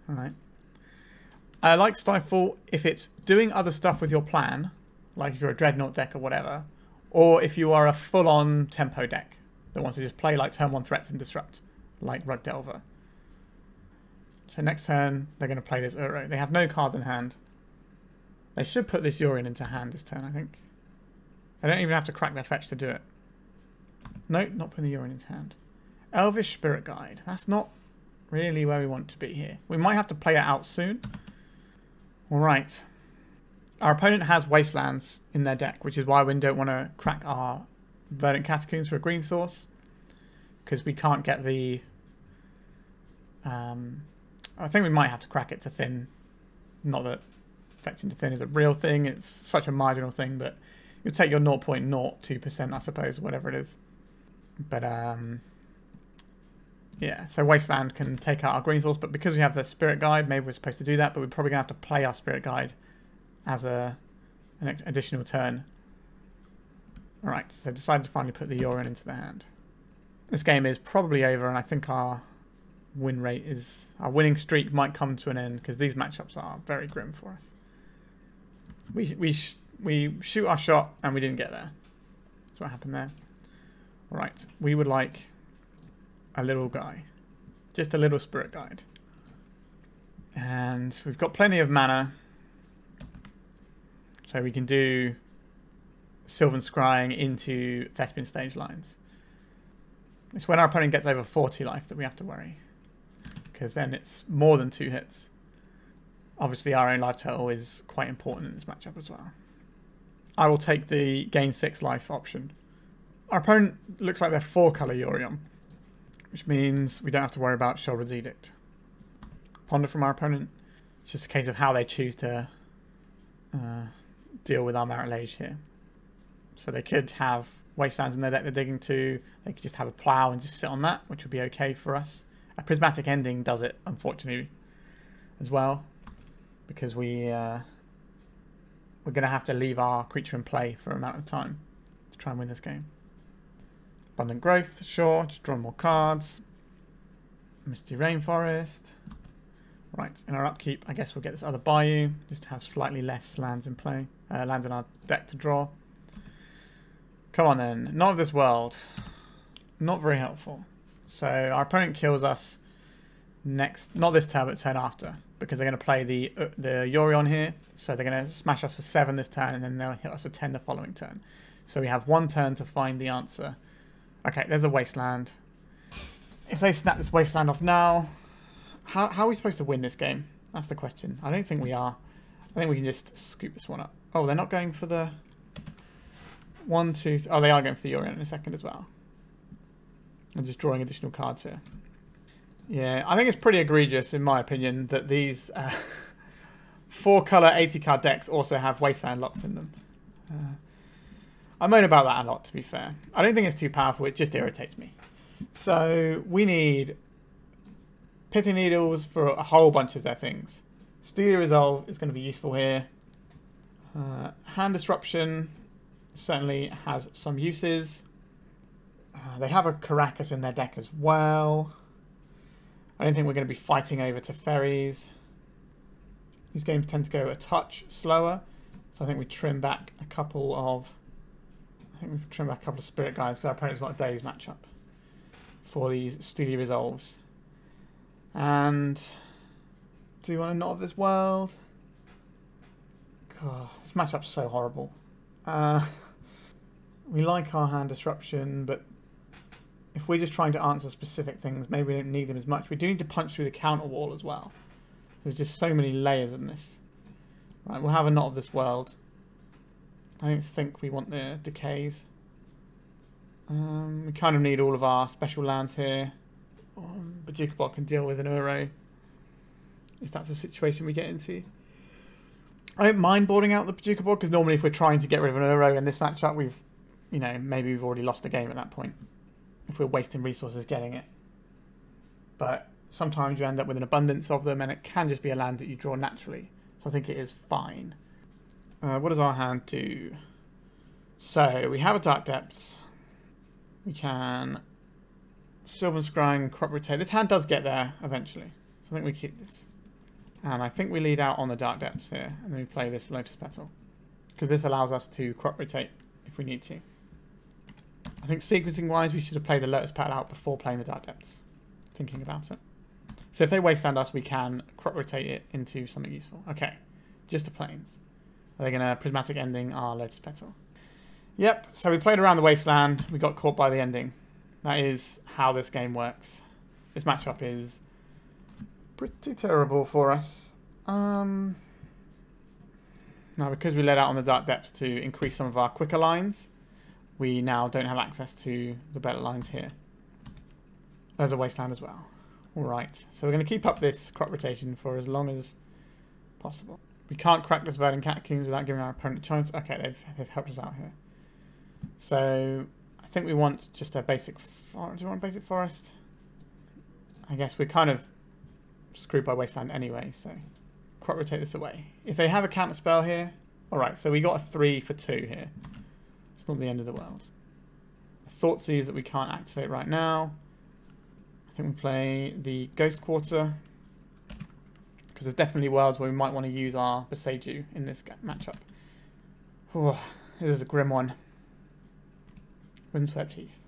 Alright. I like Stifle if it's doing other stuff with your plan, like if you're a Dreadnought deck or whatever, or if you are a full-on tempo deck that wants to just play like turn 1 threats and disrupt, like Rug Delver. So next turn, they're going to play this Uro. They have no cards in hand. They should put this Yorion into hand this turn, I think. They don't even have to crack their fetch to do it. Nope, not putting the Yorion into hand. Elvish Spirit Guide. That's not really where we want to be here. We might have to play it out soon. Alright. Our opponent has Wastelands in their deck, which is why we don't want to crack our Verdant Catacombs for a green source. Because we can't get the... I think we might have to crack it to thin. Not that fetching to thin is a real thing. It's such a marginal thing, but you'll take your 0.02%, I suppose, whatever it is. But, yeah, so Wasteland can take out our green source, but because we have the Spirit Guide, maybe we're supposed to do that, but we're probably going to have to play our Spirit Guide as an additional turn. Alright, so they've decided to finally put the Yorion into their hand. This game is probably over, and I think our win rate is... Our winning streak might come to an end, because these matchups are very grim for us. We shoot our shot, and we didn't get there. That's what happened there. Alright, we would like a little guy. Just a little Spirit Guide. And we've got plenty of mana. So we can do Sylvan Scrying into Thespian stage lines. It's when our opponent gets over 40 life that we have to worry. Because then it's more than 2 hits. Obviously our own life total is quite important in this matchup as well. I will take the gain 6 life option. Our opponent looks like they're 4-color Yorion, which means we don't have to worry about Sheoldred's Edict. Ponder from our opponent. It's just a case of how they choose to deal with our MARIT LAGE here. So they could have Wastelands in their deck they're digging to. They could just have a plough and just sit on that, which would be okay for us. A Prismatic Ending does it, unfortunately, as well, because we're going to have to leave our creature in play for an amount of time to try and win this game. Abundant Growth, sure, just draw more cards. Misty Rainforest. Right, in our upkeep, I guess we'll get this other Bayou, just to have slightly less lands in play, lands in our deck to draw. Come on then, Not of This World. Not very helpful. So our opponent kills us next, not this turn, but turn after, because they're going to play the Yorion here. So they're going to smash us for 7 this turn, and then they'll hit us for 10 the following turn. So we have 1 turn to find the answer. Okay, there's a Wasteland. If they snap this Wasteland off now, how are we supposed to win this game? That's the question. I don't think we are. I think we can just scoop this one up. Oh, they're not going for the 1, 2... Oh, they are going for the Yorion in a second as well. I'm just drawing additional cards here. Yeah, I think it's pretty egregious, in my opinion, that these 4-colour 80-card decks also have Wasteland locks in them. I moan about that a lot, to be fair. I don't think it's too powerful, it just irritates me. So, we need Pithing Needles for a whole bunch of their things. Steely Resolve is going to be useful here. Hand Disruption certainly has some uses. They have a Caracas in their deck as well. I don't think we're going to be fighting over Teferis. These games tend to go a touch slower, so I think we trim back a couple of... Spirit Guides because our opponent's got a Daze matchup for these Steely Resolves. And do you want to Knot of this World? God, this matchup's so horrible. We like our Hand Disruption, but if we're just trying to answer specific things, maybe we don't need them as much. We do need to punch through the counter wall as well. There's just so many layers in this. Right, we'll have a Knot of this World. I don't think we want the decays. We kind of need all of our special lands here. Bojuka Bog can deal with an Uro, if that's a situation we get into. I don't mind boarding out the Bojuka Bog, because normally if we're trying to get rid of an Uro in this matchup, we've, you know, maybe we've already lost the game at that point. If we're wasting resources getting it. But sometimes you end up with an abundance of them, and it can just be a land that you draw naturally. So I think it is fine. What does our hand do? So we have a Dark Depths. We can Sylvan Scrying, Crop Rotate. This hand does get there eventually. So I think we keep this. And I think we lead out on the Dark Depths here. And then we play this Lotus Petal. Because this allows us to Crop Rotate if we need to. I think sequencing wise we should have played the Lotus Petal out before playing the Dark Depths. Thinking about it. So if they wasteland us, we can Crop Rotate it into something useful. Okay. Just the plains. Are they going to Prismatic Ending our Lotus Petal? Yep, so we played around the wasteland. We got caught by the ending. That is how this game works. This matchup is pretty terrible for us. Now, because we let out on the Dark Depths to increase some of our quicker lines, we now don't have access to the better lines here. There's a wasteland as well. Alright, so we're going to keep up this crop rotation for as long as possible. We can't crack this Verdant Catacombs without giving our opponent a chance. Okay, they've helped us out here. So, I think we want just a basic forest. Do you want a basic forest? I guess we're kind of screwed by wasteland anyway, so crop rotate this away. If they have a counter spell here, alright, so we got a 3 for 2 here. It's not the end of the world. A Thoughtseize that we can't activate right now. I think we play the Ghost Quarter, because there's definitely worlds where we might want to use our Boseiju in this matchup. Oh, this is a grim one. Windswept Heath.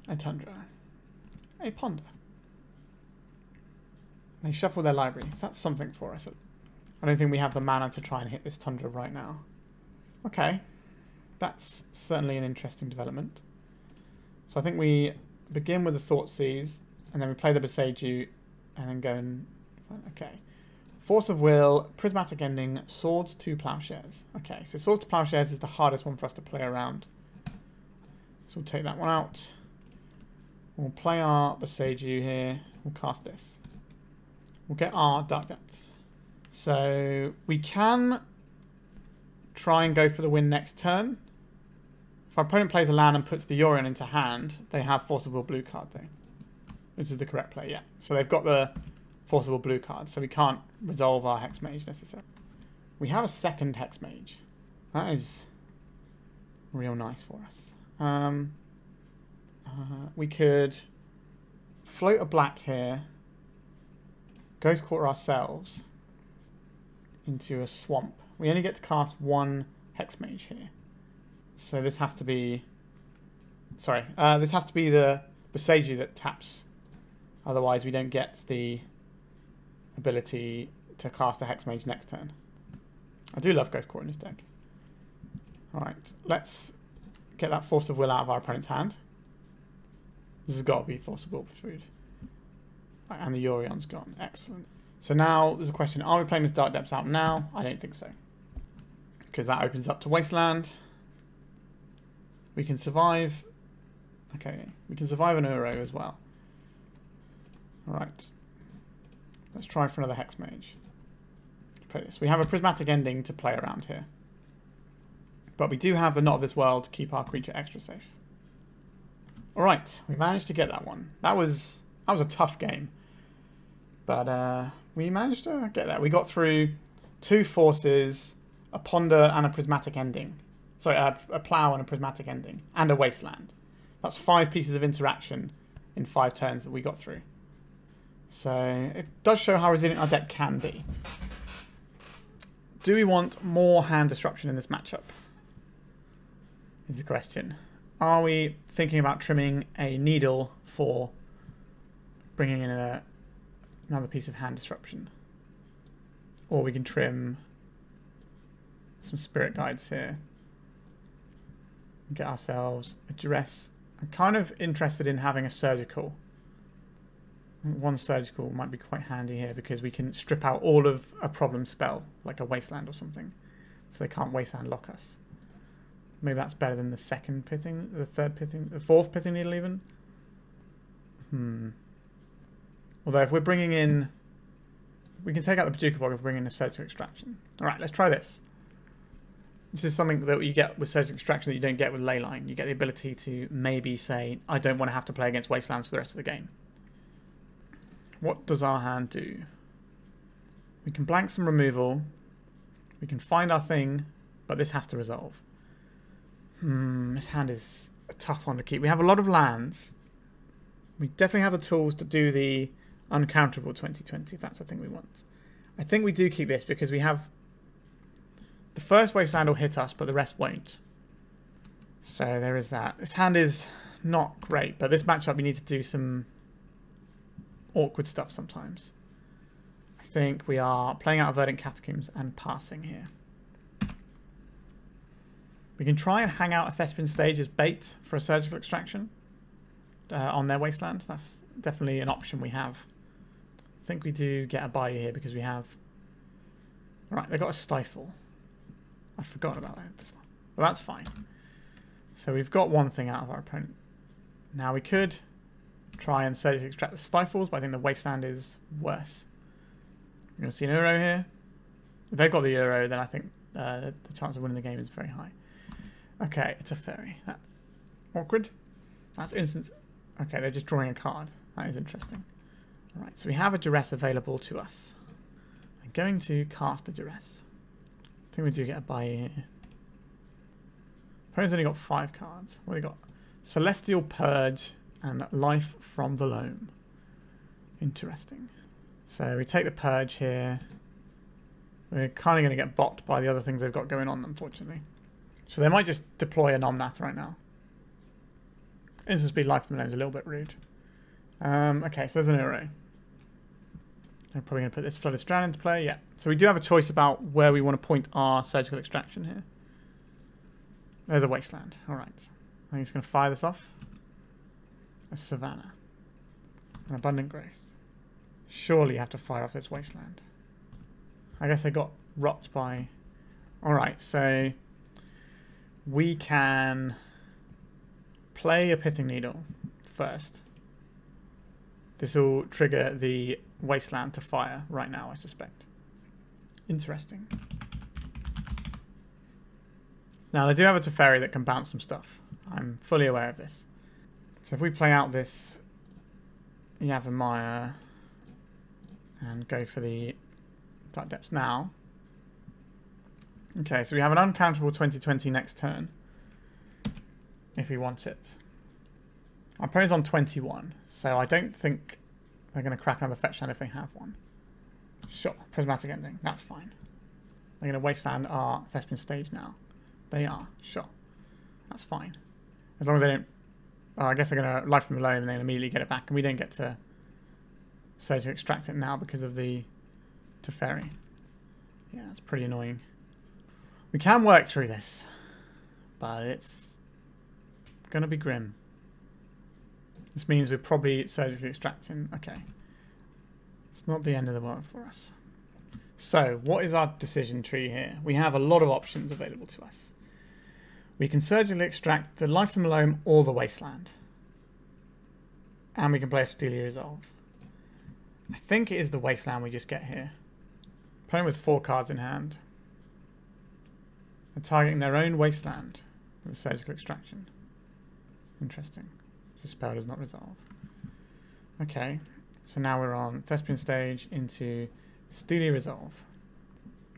A Tundra. A Ponder. They shuffle their library. So that's something for us. I don't think we have the mana to try and hit this Tundra right now. Okay. That's certainly an interesting development. So I think we begin with the Thoughtseize, and then we play the Boseiju, and then go and... Okay. Force of Will, Prismatic Ending, Swords to Plowshares. Okay, so Swords to Plowshares is the hardest one for us to play around. So we'll take that one out. We'll play our Boseiju here. We'll cast this. We'll get our Dark Depths. So we can try and go for the win next turn. If our opponent plays a land and puts the Yorion into hand, they have Force of Will blue card though. Which is the correct play, yeah. So they've got the Force of Will blue card, so we can't resolve our Hexmage necessarily. We have a second Hexmage. That is real nice for us. We could float a black here, Ghost Quarter ourselves into a swamp. We only get to cast one Hexmage here. So this has to be... Sorry, this has to be the Boseiju that taps. Otherwise we don't get the ability to cast a Hexmage next turn. I do love Ghost Quarter in this deck. Alright, let's get that Force of Will out of our opponent's hand. This has got to be Force of Will for food. Right, and the Yorion's gone. Excellent. So now there's a question, are we playing this Dark Depths out now? I don't think so. Because that opens up to Wasteland. We can survive. Okay, we can survive an Uro as well. Alright. Let's try for another Hexmage. Play this. We have a Prismatic Ending to play around here. But we do have the Not of This World to keep our creature extra safe. Alright, we managed to get that one. That was a tough game. But we managed to get that. We got through 2 forces, a Ponder and a Prismatic Ending. Sorry, a Plough and a Prismatic Ending. And a Wasteland. That's 5 pieces of interaction in 5 turns that we got through. So it does show how resilient our deck can be. Do we want more hand disruption in this matchup? Is the question. Are we thinking about trimming a Needle for bringing in another piece of hand disruption? Or we can trim some Spirit Guides here. Get ourselves a Duress. I'm kind of interested in having a Surgical. One Surgical might be quite handy here because we can strip out all of a problem spell, like a Wasteland or something. So they can't Wasteland lock us. Maybe that's better than the second Pithing, the third Pithing, the fourth Pithing Needle even. Although if we're bringing in, we can take out the Bojuka Bog if we're bringing in a Surgical Extraction. Alright, let's try this. This is something that you get with Surgical Extraction that you don't get with Leyline. You get the ability to maybe say, I don't want to have to play against Wastelands for the rest of the game. What does our hand do? We can blank some removal. We can find our thing, but this has to resolve. This hand is a tough one to keep. We have a lot of lands. We definitely have the tools to do the uncounterable 2020 if that's the thing we want. I think we do keep this because we have the first Wasteland will hit us, but the rest won't. So there is that. This hand is not great, but this matchup we need to do some awkward stuff sometimes. I think we are playing out of Verdant Catacombs and passing here. We can try and hang out a Thespian stage as bait for a Surgical Extraction on their Wasteland. That's definitely an option we have. I think we do get a Bayou here because we have... Right, they got a Stifle. I forgot about that. Well, that's fine. So we've got one thing out of our opponent. Now we could try and surgically extract the Stifles, but I think the Wasteland is worse. You're going to see an Uro here. If they've got the Uro, then I think the chance of winning the game is very high. Okay, it's a Fairy. That's awkward. That's instant. Okay, they're just drawing a card. That is interesting. Alright, so we have a Duress available to us. I'm going to cast a Duress. I think we do get a Bayou here. Opponent's only got 5 cards. What have we got? Celestial Purge and Life from the Loam. Interesting. So we take the Purge here. We're kind of going to get bopped by the other things they've got going on, unfortunately. So they might just deploy a Nomnath right now. Instant speed Life from the Loam is a little bit rude. Okay, so there's an Uro. I'm probably going to put this Flooded Strand into play. Yeah. So we do have a choice about where we want to point our Surgical Extraction here. There's a Wasteland. Alright. I'm just going to fire this off. A Savannah. An Abundant Growth. Surely you have to fire off this Wasteland. I guess they got rocked by... Alright, so... We can... play a Pithing Needle first. This will trigger the Wasteland to fire right now, I suspect. Interesting. Now, they do have a Teferi that can bounce some stuff. I'm fully aware of this. So if we play out this Yavimaya and go for the Dark Depths now. Okay, so we have an uncounterable 2020 next turn. If we want it. Our opponent's on 21, so I don't think they're going to crack another fetch land if they have one. Sure, Prismatic Ending, that's fine. They're going to Wasteland our Thespian stage now. They are, sure. That's fine. As long as they don't... Oh, I guess they're going to Life from the Loam and then immediately get it back, and we don't get to surgically extract it now because of the Teferi. Yeah, that's pretty annoying. We can work through this, but it's going to be grim. This means we're probably surgically extracting. Okay. It's not the end of the world for us. So, what is our decision tree here? We have a lot of options available to us. We can surgically extract the Life from the Loam or the Wasteland. And we can play a Steely Resolve. I think it is the Wasteland we just get here. Opponent with 4 cards in hand. They're targeting their own Wasteland with surgical extraction. Interesting. This spell does not resolve. Okay, so now we're on Thespian stage into Steely Resolve.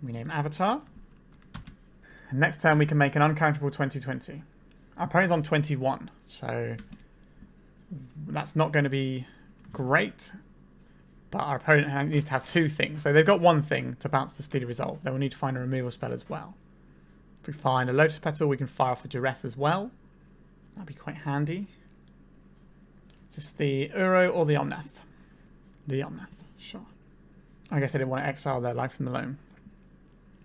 We name Avatar. And next turn we can make an uncounterable 20/20. Our opponent's on 21, so that's not going to be great. But our opponent needs to have 2 things. So they've got 1 thing to bounce the Steely Resolve. They will need to find a removal spell as well. If we find a Lotus Petal, we can fire off the Duress as well. That'd be quite handy. Just the Uro or the Yawgmoth. The Yawgmoth, sure. I guess they didn't want to exile their Life from the Loam.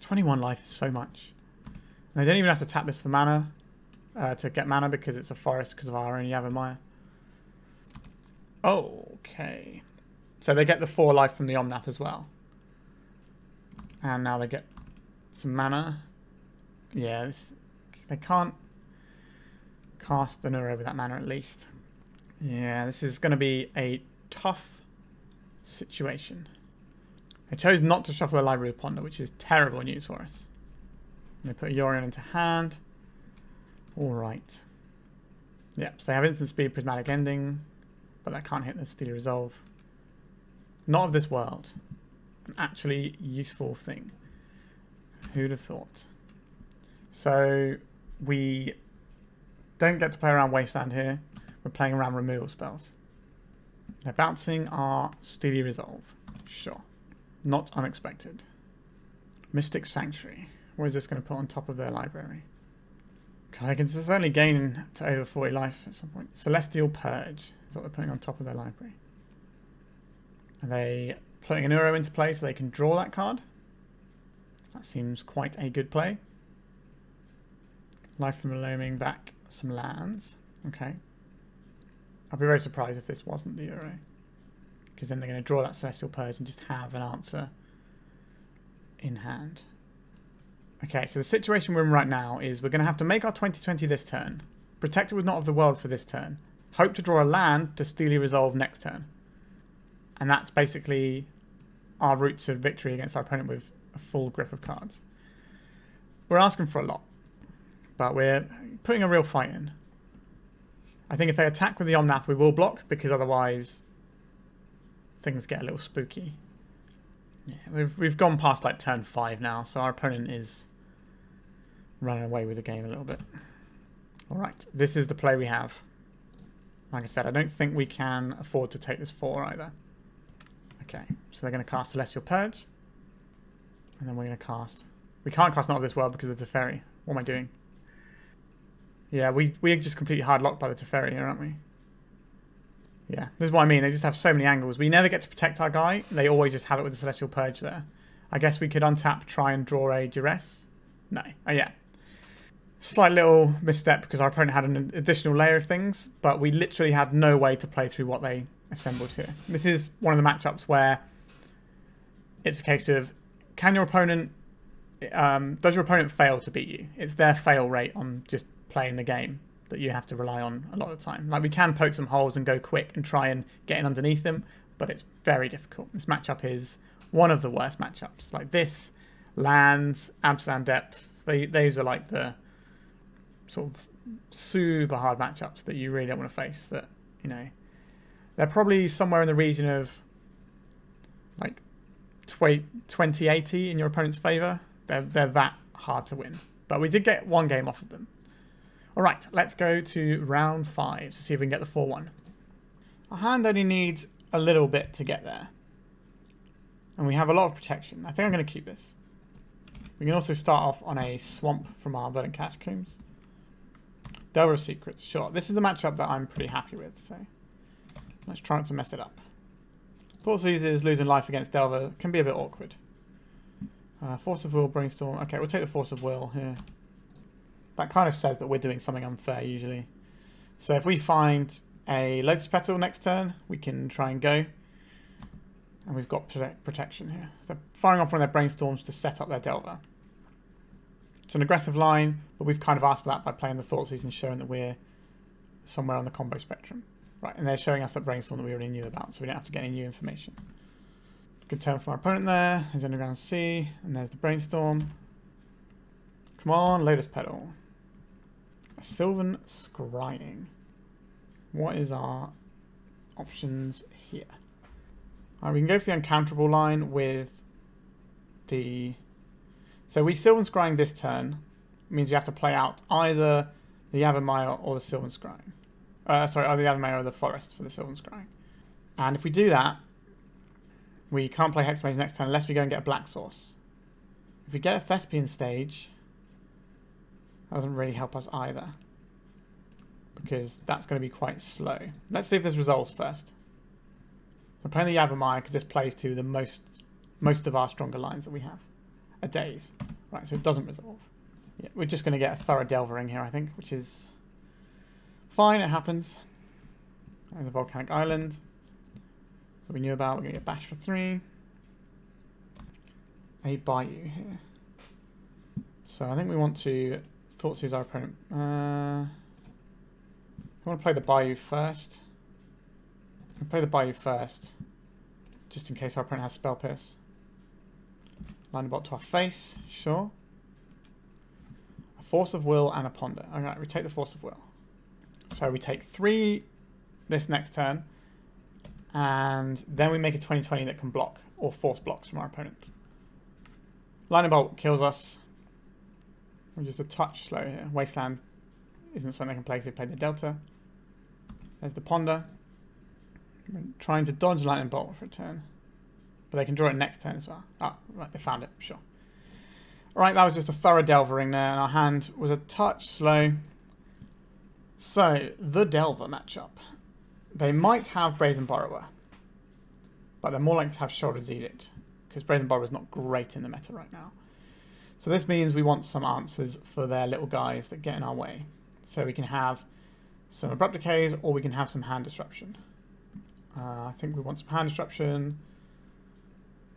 21 life is so much. And they don't even have to tap this for mana, to get mana because it's a forest because of our own Yavimaya. Okay. So they get the 4 life from the Yawgmoth as well. And now they get some mana. Yeah, they can't cast an Uro with that mana at least. Yeah, this is going to be a tough situation. They chose not to shuffle the Library of Ponder, which is terrible news for us. And they put Yorion into hand. Alright. Yep, so they have instant speed, prismatic ending, but that can't hit the Steely Resolve. Not of this world. An actually useful thing. Who'd have thought? So we don't get to play around Wasteland here. We're playing around removal spells. They're bouncing our Steely Resolve. Sure. Not unexpected. Mystic Sanctuary. What is this going to put on top of their library? Okay, I can certainly gain to over 40 life at some point. Celestial Purge is what they're putting on top of their library. Are they putting an Uro into play so they can draw that card? That seems quite a good play. Life from Loaming back some lands. Okay. I'd be very surprised if this wasn't the Uro. Because then they're going to draw that Celestial Purge and just have an answer in hand. Okay, so the situation we're in right now is we're going to have to make our 20/20 this turn. Protect it with Not of the World for this turn. Hope to draw a land to Steely Resolve next turn. And that's basically our route to victory against our opponent with a full grip of cards. We're asking for a lot. But we're putting a real fight in. I think if they attack with the Yawgmoth, we will block, because otherwise things get a little spooky. Yeah, we've gone past like turn 5 now, so our opponent is running away with the game a little bit. Alright, this is the play we have. Like I said, I don't think we can afford to take this 4 either. Okay, so they're going to cast Celestial Purge. And then we're going to cast... We can't cast Not of this World because of the Teferi. What am I doing? Yeah, we're just completely hard locked by the Teferi here, aren't we? Yeah, this is what I mean. They just have so many angles. We never get to protect our guy. They always just have it with the Celestial Purge there. I guess we could untap, try and draw a Duress. No. Oh, yeah. Slight little misstep because our opponent had an additional layer of things, but we literally had no way to play through what they assembled here. This is one of the matchups where it's a case of, can your opponent... does your opponent fail to beat you? It's their fail rate on just playing the game that you have to rely on a lot of the time. Like, we can poke some holes and go quick and try and get in underneath them, but it's very difficult. This matchup is one of the worst matchups. Like this, lands, Absand Depth, those are like the sort of super hard matchups that you really don't want to face. That, you know, they're probably somewhere in the region of like 20-80 in your opponent's favour. They're that hard to win. But we did get 1 game off of them. Alright, let's go to round 5 to see if we can get the 4-1. Our hand only needs a little bit to get there. And we have a lot of protection. I think I'm going to keep this. We can also start off on a swamp from our Verdant Catacombs. Delver of Secrets, sure. This is the matchup that I'm pretty happy with, so let's try not to mess it up. Thoughtseize is losing life against Delver. Can be a bit awkward. Force of Will, Brainstorm. Okay, we'll take the Force of Will here. That kind of says that we're doing something unfair usually. So if we find a Lotus Petal next turn, we can try and go. And we've got protection here. So they're firing off one of their brainstorms to set up their Delver. It's an aggressive line, but we've kind of asked for that by playing the Thoughtseize and showing that we're somewhere on the combo spectrum. Right, and they're showing us that brainstorm that we already knew about, so we don't have to get any new information. Good turn from our opponent there. There's Underground Sea, and there's the brainstorm. Come on, Lotus Petal. A Sylvan Scrying. What is our options here? We can go for the uncounterable line with the... So we Sylvan Scrying this turn. It means we have to play out either the Yavimaya or the Sylvan Scrying. Sorry, either the Yavimaya or the Forest for the Sylvan Scrying. And if we do that, we can't play Hexmage next turn unless we go and get a black source. If we get a Thespian stage, that doesn't really help us either, because that's going to be quite slow. Let's see if this resolves first. We're playing the Yavimaya because this plays to the most of our stronger lines that we have. A Daze. Right, so it doesn't resolve. Yeah, we're just going to get a thorough Delvering here, I think, which is fine, it happens. There's a Volcanic Island that we knew about. We're going to get Bash for 3. A Bayou here. So I think we want to Thoughtseize our opponent. We want to play the Bayou first. We'll play the Bayou first, just in case our opponent has Spell Pierce. Line the bot to our face, sure. A Force of Will and a Ponder. Alright, we take the Force of Will. So we take 3 this next turn, and then we make a 20/20 that can block, or force blocks from our opponent. Lightning Bolt kills us. We're just a touch slow here. Wasteland isn't something they can play because they played the Delta. There's the Ponder. We're trying to dodge Lightning Bolt for a turn. But they can draw it next turn as well. Ah, right, they found it, sure. Alright, that was just a thorough Delvering there, and our hand was a touch slow. So, the Delver matchup. They might have Brazen Borrower, but they're more likely to have Shoulder's Edict, because Brazen Borrower is not great in the meta right now. So this means we want some answers for their little guys that get in our way. So we can have some Abrupt Decays, or we can have some Hand Disruption. I think we want some Hand Disruption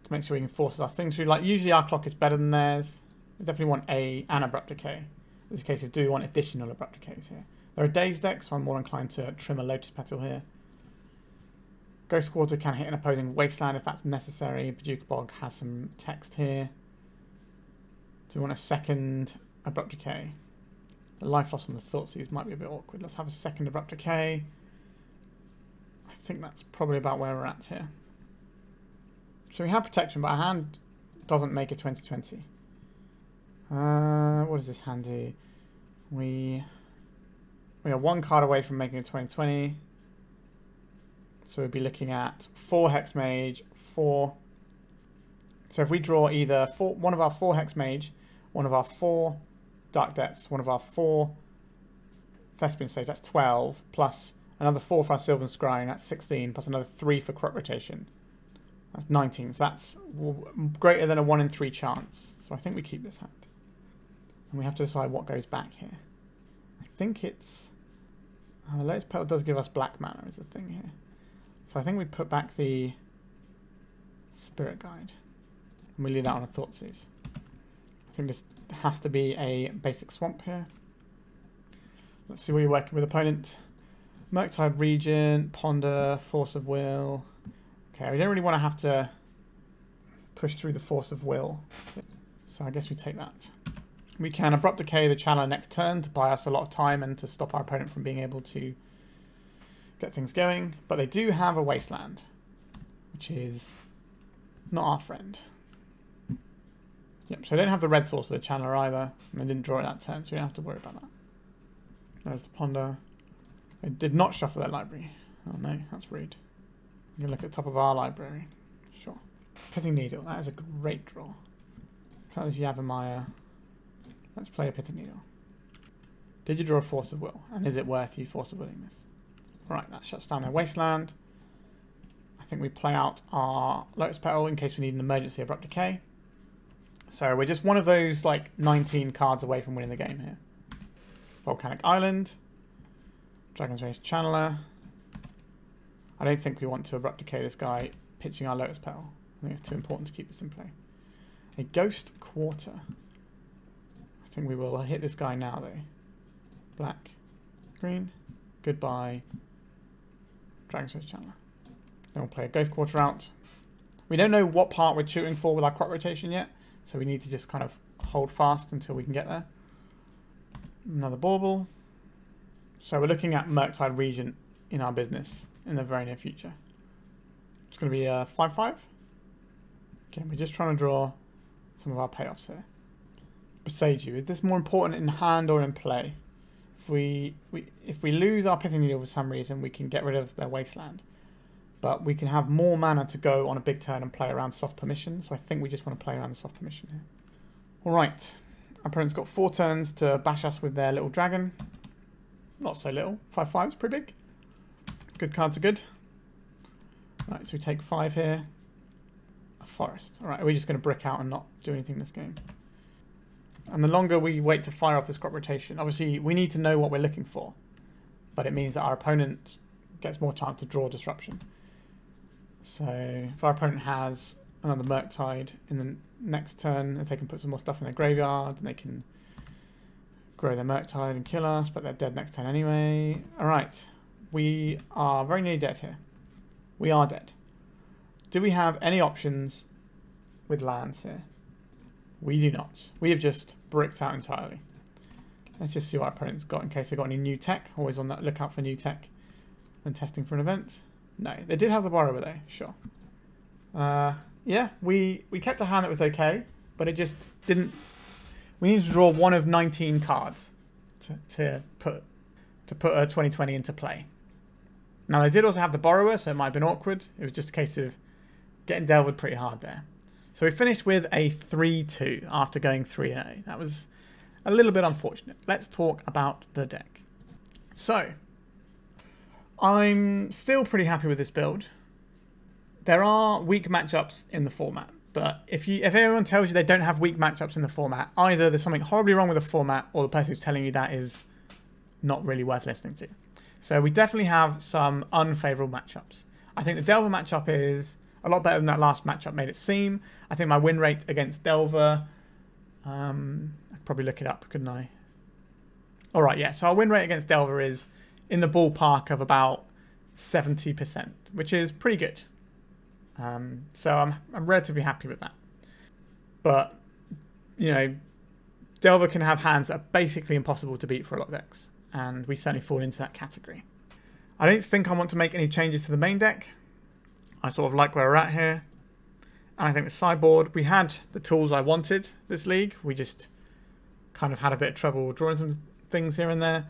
to make sure we can force our thing through. Like, usually our clock is better than theirs. We definitely want an Abrupt Decay. In this case, we do want additional Abrupt Decays here. There are Daze decks, so I'm more inclined to trim a Lotus Petal here. Ghost Quarter can hit an opposing Wasteland if that's necessary. Bojuka Bog has some text here. Do we want a second Abrupt Decay? The life loss on the Thoughtseize might be a bit awkward. Let's have a second Abrupt Decay. I think that's probably about where we're at here. So we have protection, but our hand doesn't make a 20/20. What does this hand do? We are 1 card away from making a 20/20. So we'd be looking at 4 Hexmage, 4. So if we draw either one of our 4 Hexmage, one of our 4 Dark Depths, one of our 4 Thespian stage, that's 12, plus another 4 for our Sylvan Scrying, that's 16, plus another 3 for Crop Rotation. That's 19, so that's greater than a 1 in 3 chance. So I think we keep this hand. And we have to decide what goes back here. I think it's... the Lotus Petal does give us black mana is the thing here. So I think we put back the Spirit Guide. And we leave that on a Thoughtseize. I think this has to be a basic swamp here. Let's see what you're working with, opponent. Murktide Regent, Ponder, Force of Will. Okay, we don't really want to have to push through the Force of Will. So I guess we take that. We can Abrupt Decay the Channeler next turn to buy us a lot of time and to stop our opponent from being able to get things going. But they do have a Wasteland, which is not our friend. Yep, so they don't have the red source for the Channeler either, and they didn't draw it that turn, so we don't have to worry about that. There's the Ponder. They did not shuffle their library. Oh no, that's rude. You can look at the top of our library. Sure. Pithing Needle, that is a great draw. That is Yavimaya. Let's play a Pithing Needle. Did you draw a Force of Will? And is it worth you Force of Willing this? Right, that shuts down their Wasteland. I think we play out our Lotus Petal in case we need an emergency Abrupt Decay. So we're just one of those like 19 cards away from winning the game here. Volcanic Island. Dragon's Rage Channeler. I don't think we want to Abrupt Decay this guy pitching our Lotus Petal. I think it's too important to keep this in play. A Ghost Quarter. I think we will hit this guy now though. Black, green, goodbye, Dragon's Channeler. Then we'll play a Ghost Quarter out. We don't know what part we're shooting for with our crop rotation yet, so we need to just kind of hold fast until we can get there. Another Bauble. So we're looking at Murktide Regent in our business in the very near future. It's going to be a 5/5. Okay, we're just trying to draw some of our payoffs here. Boseiju, is this more important in hand or in play? If we lose our Pithing Needle for some reason, we can get rid of their Wasteland. But we can have more mana to go on a big turn and play around soft permission. So I think we just want to play around the soft permission here. Alright. Our opponent's got 4 turns to bash us with their little dragon. Not so little. 5/5 is pretty big. Good cards are good. Right, so we take 5 here. A forest. Alright, are we just going to brick out and not do anything in this game? And the longer we wait to fire off this crop rotation, obviously we need to know what we're looking for. But it means that our opponent gets more chance to draw disruption. So if our opponent has another Murktide in the next turn, if they can put some more stuff in their graveyard, and they can grow their Murktide and kill us, but they're dead next turn anyway. Alright, we are very nearly dead here. We are dead. Do we have any options with lands here? We do not. We have just bricked out entirely. Let's just see what our opponent's got in case they've got any new tech. Always on that lookout for new tech when testing for an event. No, they did have the Borrower though, sure. Yeah, we kept a hand that was okay, but it just didn't... We need to draw one of 19 cards to put a 2020 into play. Now they did also have the Borrower, so it might have been awkward. It was just a case of getting dealt with pretty hard there. So we finished with a 3-2 after going 3-0. That was a little bit unfortunate. Let's talk about the deck. So, I'm still pretty happy with this build. There are weak matchups in the format, but if everyone tells you they don't have weak matchups in the format, either there's something horribly wrong with the format, or the person who's telling you that is not really worth listening to. So we definitely have some unfavourable matchups. I think the Delver matchup is a lot better than that last matchup made it seem. I think my win rate against Delver, I could probably look it up, couldn't I? Alright, yeah, so our win rate against Delver is in the ballpark of about 70%, which is pretty good. So I'm relatively happy with that. But, you know, Delver can have hands that are basically impossible to beat for a lot of decks, and we certainly fall into that category. I don't think I want to make any changes to the main deck. I sort of like where we're at here. And I think the sideboard, we had the tools I wanted this league. We just kind of had a bit of trouble drawing some things here and there.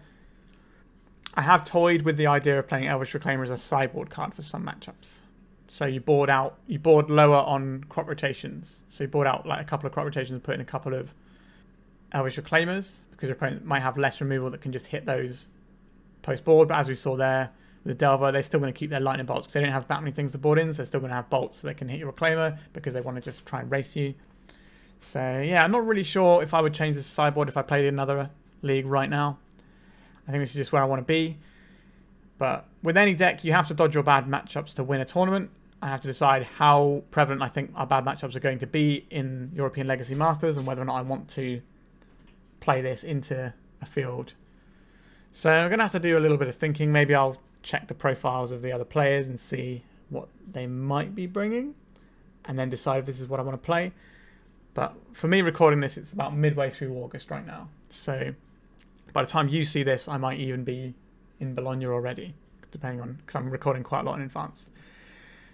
I have toyed with the idea of playing Elvish Reclaimer as a sideboard card for some matchups. So you board lower on crop rotations. So you board out like a couple of crop rotations and put in a couple of Elvish Reclaimers, because your opponent might have less removal that can just hit those post board. But as we saw there, with the Delver, they're still going to keep their lightning bolts because they don't have that many things to board in, so they're still going to have bolts so they can hit your Reclaimer because they want to just try and race you. So yeah, I'm not really sure if I would change this sideboard if I played in another league right now. I think this is just where I want to be. But with any deck, you have to dodge your bad matchups to win a tournament. I have to decide how prevalent I think our bad matchups are going to be in European Legacy Masters and whether or not I want to play this into a field. So I'm going to have to do a little bit of thinking. Maybe I'll check the profiles of the other players and see what they might be bringing, and then decide if this is what I want to play. But for me recording this, it's about midway through August right now. So by the time you see this, I might even be in Bologna already, depending on, because I'm recording quite a lot in advance.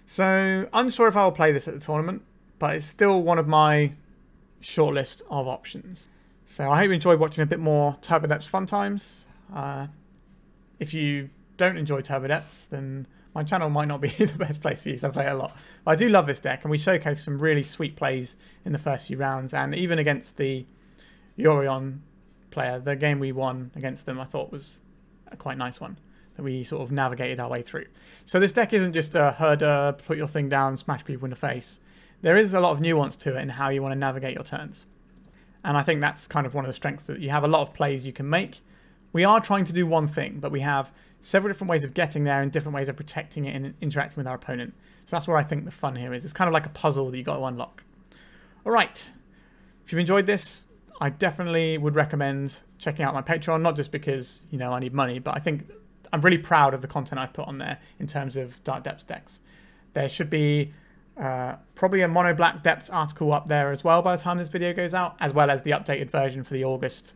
So unsure if I will play this at the tournament, but it's still one of my shortlist of options. So I hope you enjoyed watching a bit more Turbodepths fun times. If you don't enjoy Turbodepths, then my channel might not be the best place for you, because I play it a lot. But I do love this deck, and we showcased some really sweet plays in the first few rounds, and even against the Yorion player, the game we won against them, I thought was a quite nice one that we sort of navigated our way through. So this deck isn't just a herder, put your thing down, smash people in the face. There is a lot of nuance to it in how you want to navigate your turns. And I think that's kind of one of the strengths, that you have a lot of plays you can make We are trying to do one thing, but we have several different ways of getting there and different ways of protecting it and interacting with our opponent. So that's where I think the fun here is. It's kind of like a puzzle that you got to unlock. All right. If you've enjoyed this, I definitely would recommend checking out my Patreon, not just because, you know, I need money, but I think I'm really proud of the content I've put on there in terms of Dark Depths decks. There should be probably a Mono Black Depths article up there as well by the time this video goes out, as well as the updated version for the August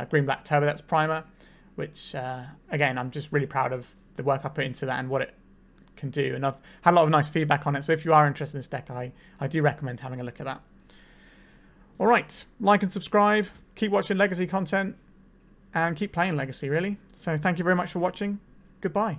Green Black Turbodepths primer, which, again, I'm just really proud of the work I put into that and what it can do. And I've had a lot of nice feedback on it, so if you are interested in this deck, I do recommend having a look at that. All right, like and subscribe, keep watching Legacy content, and keep playing Legacy, really. So thank you very much for watching. Goodbye.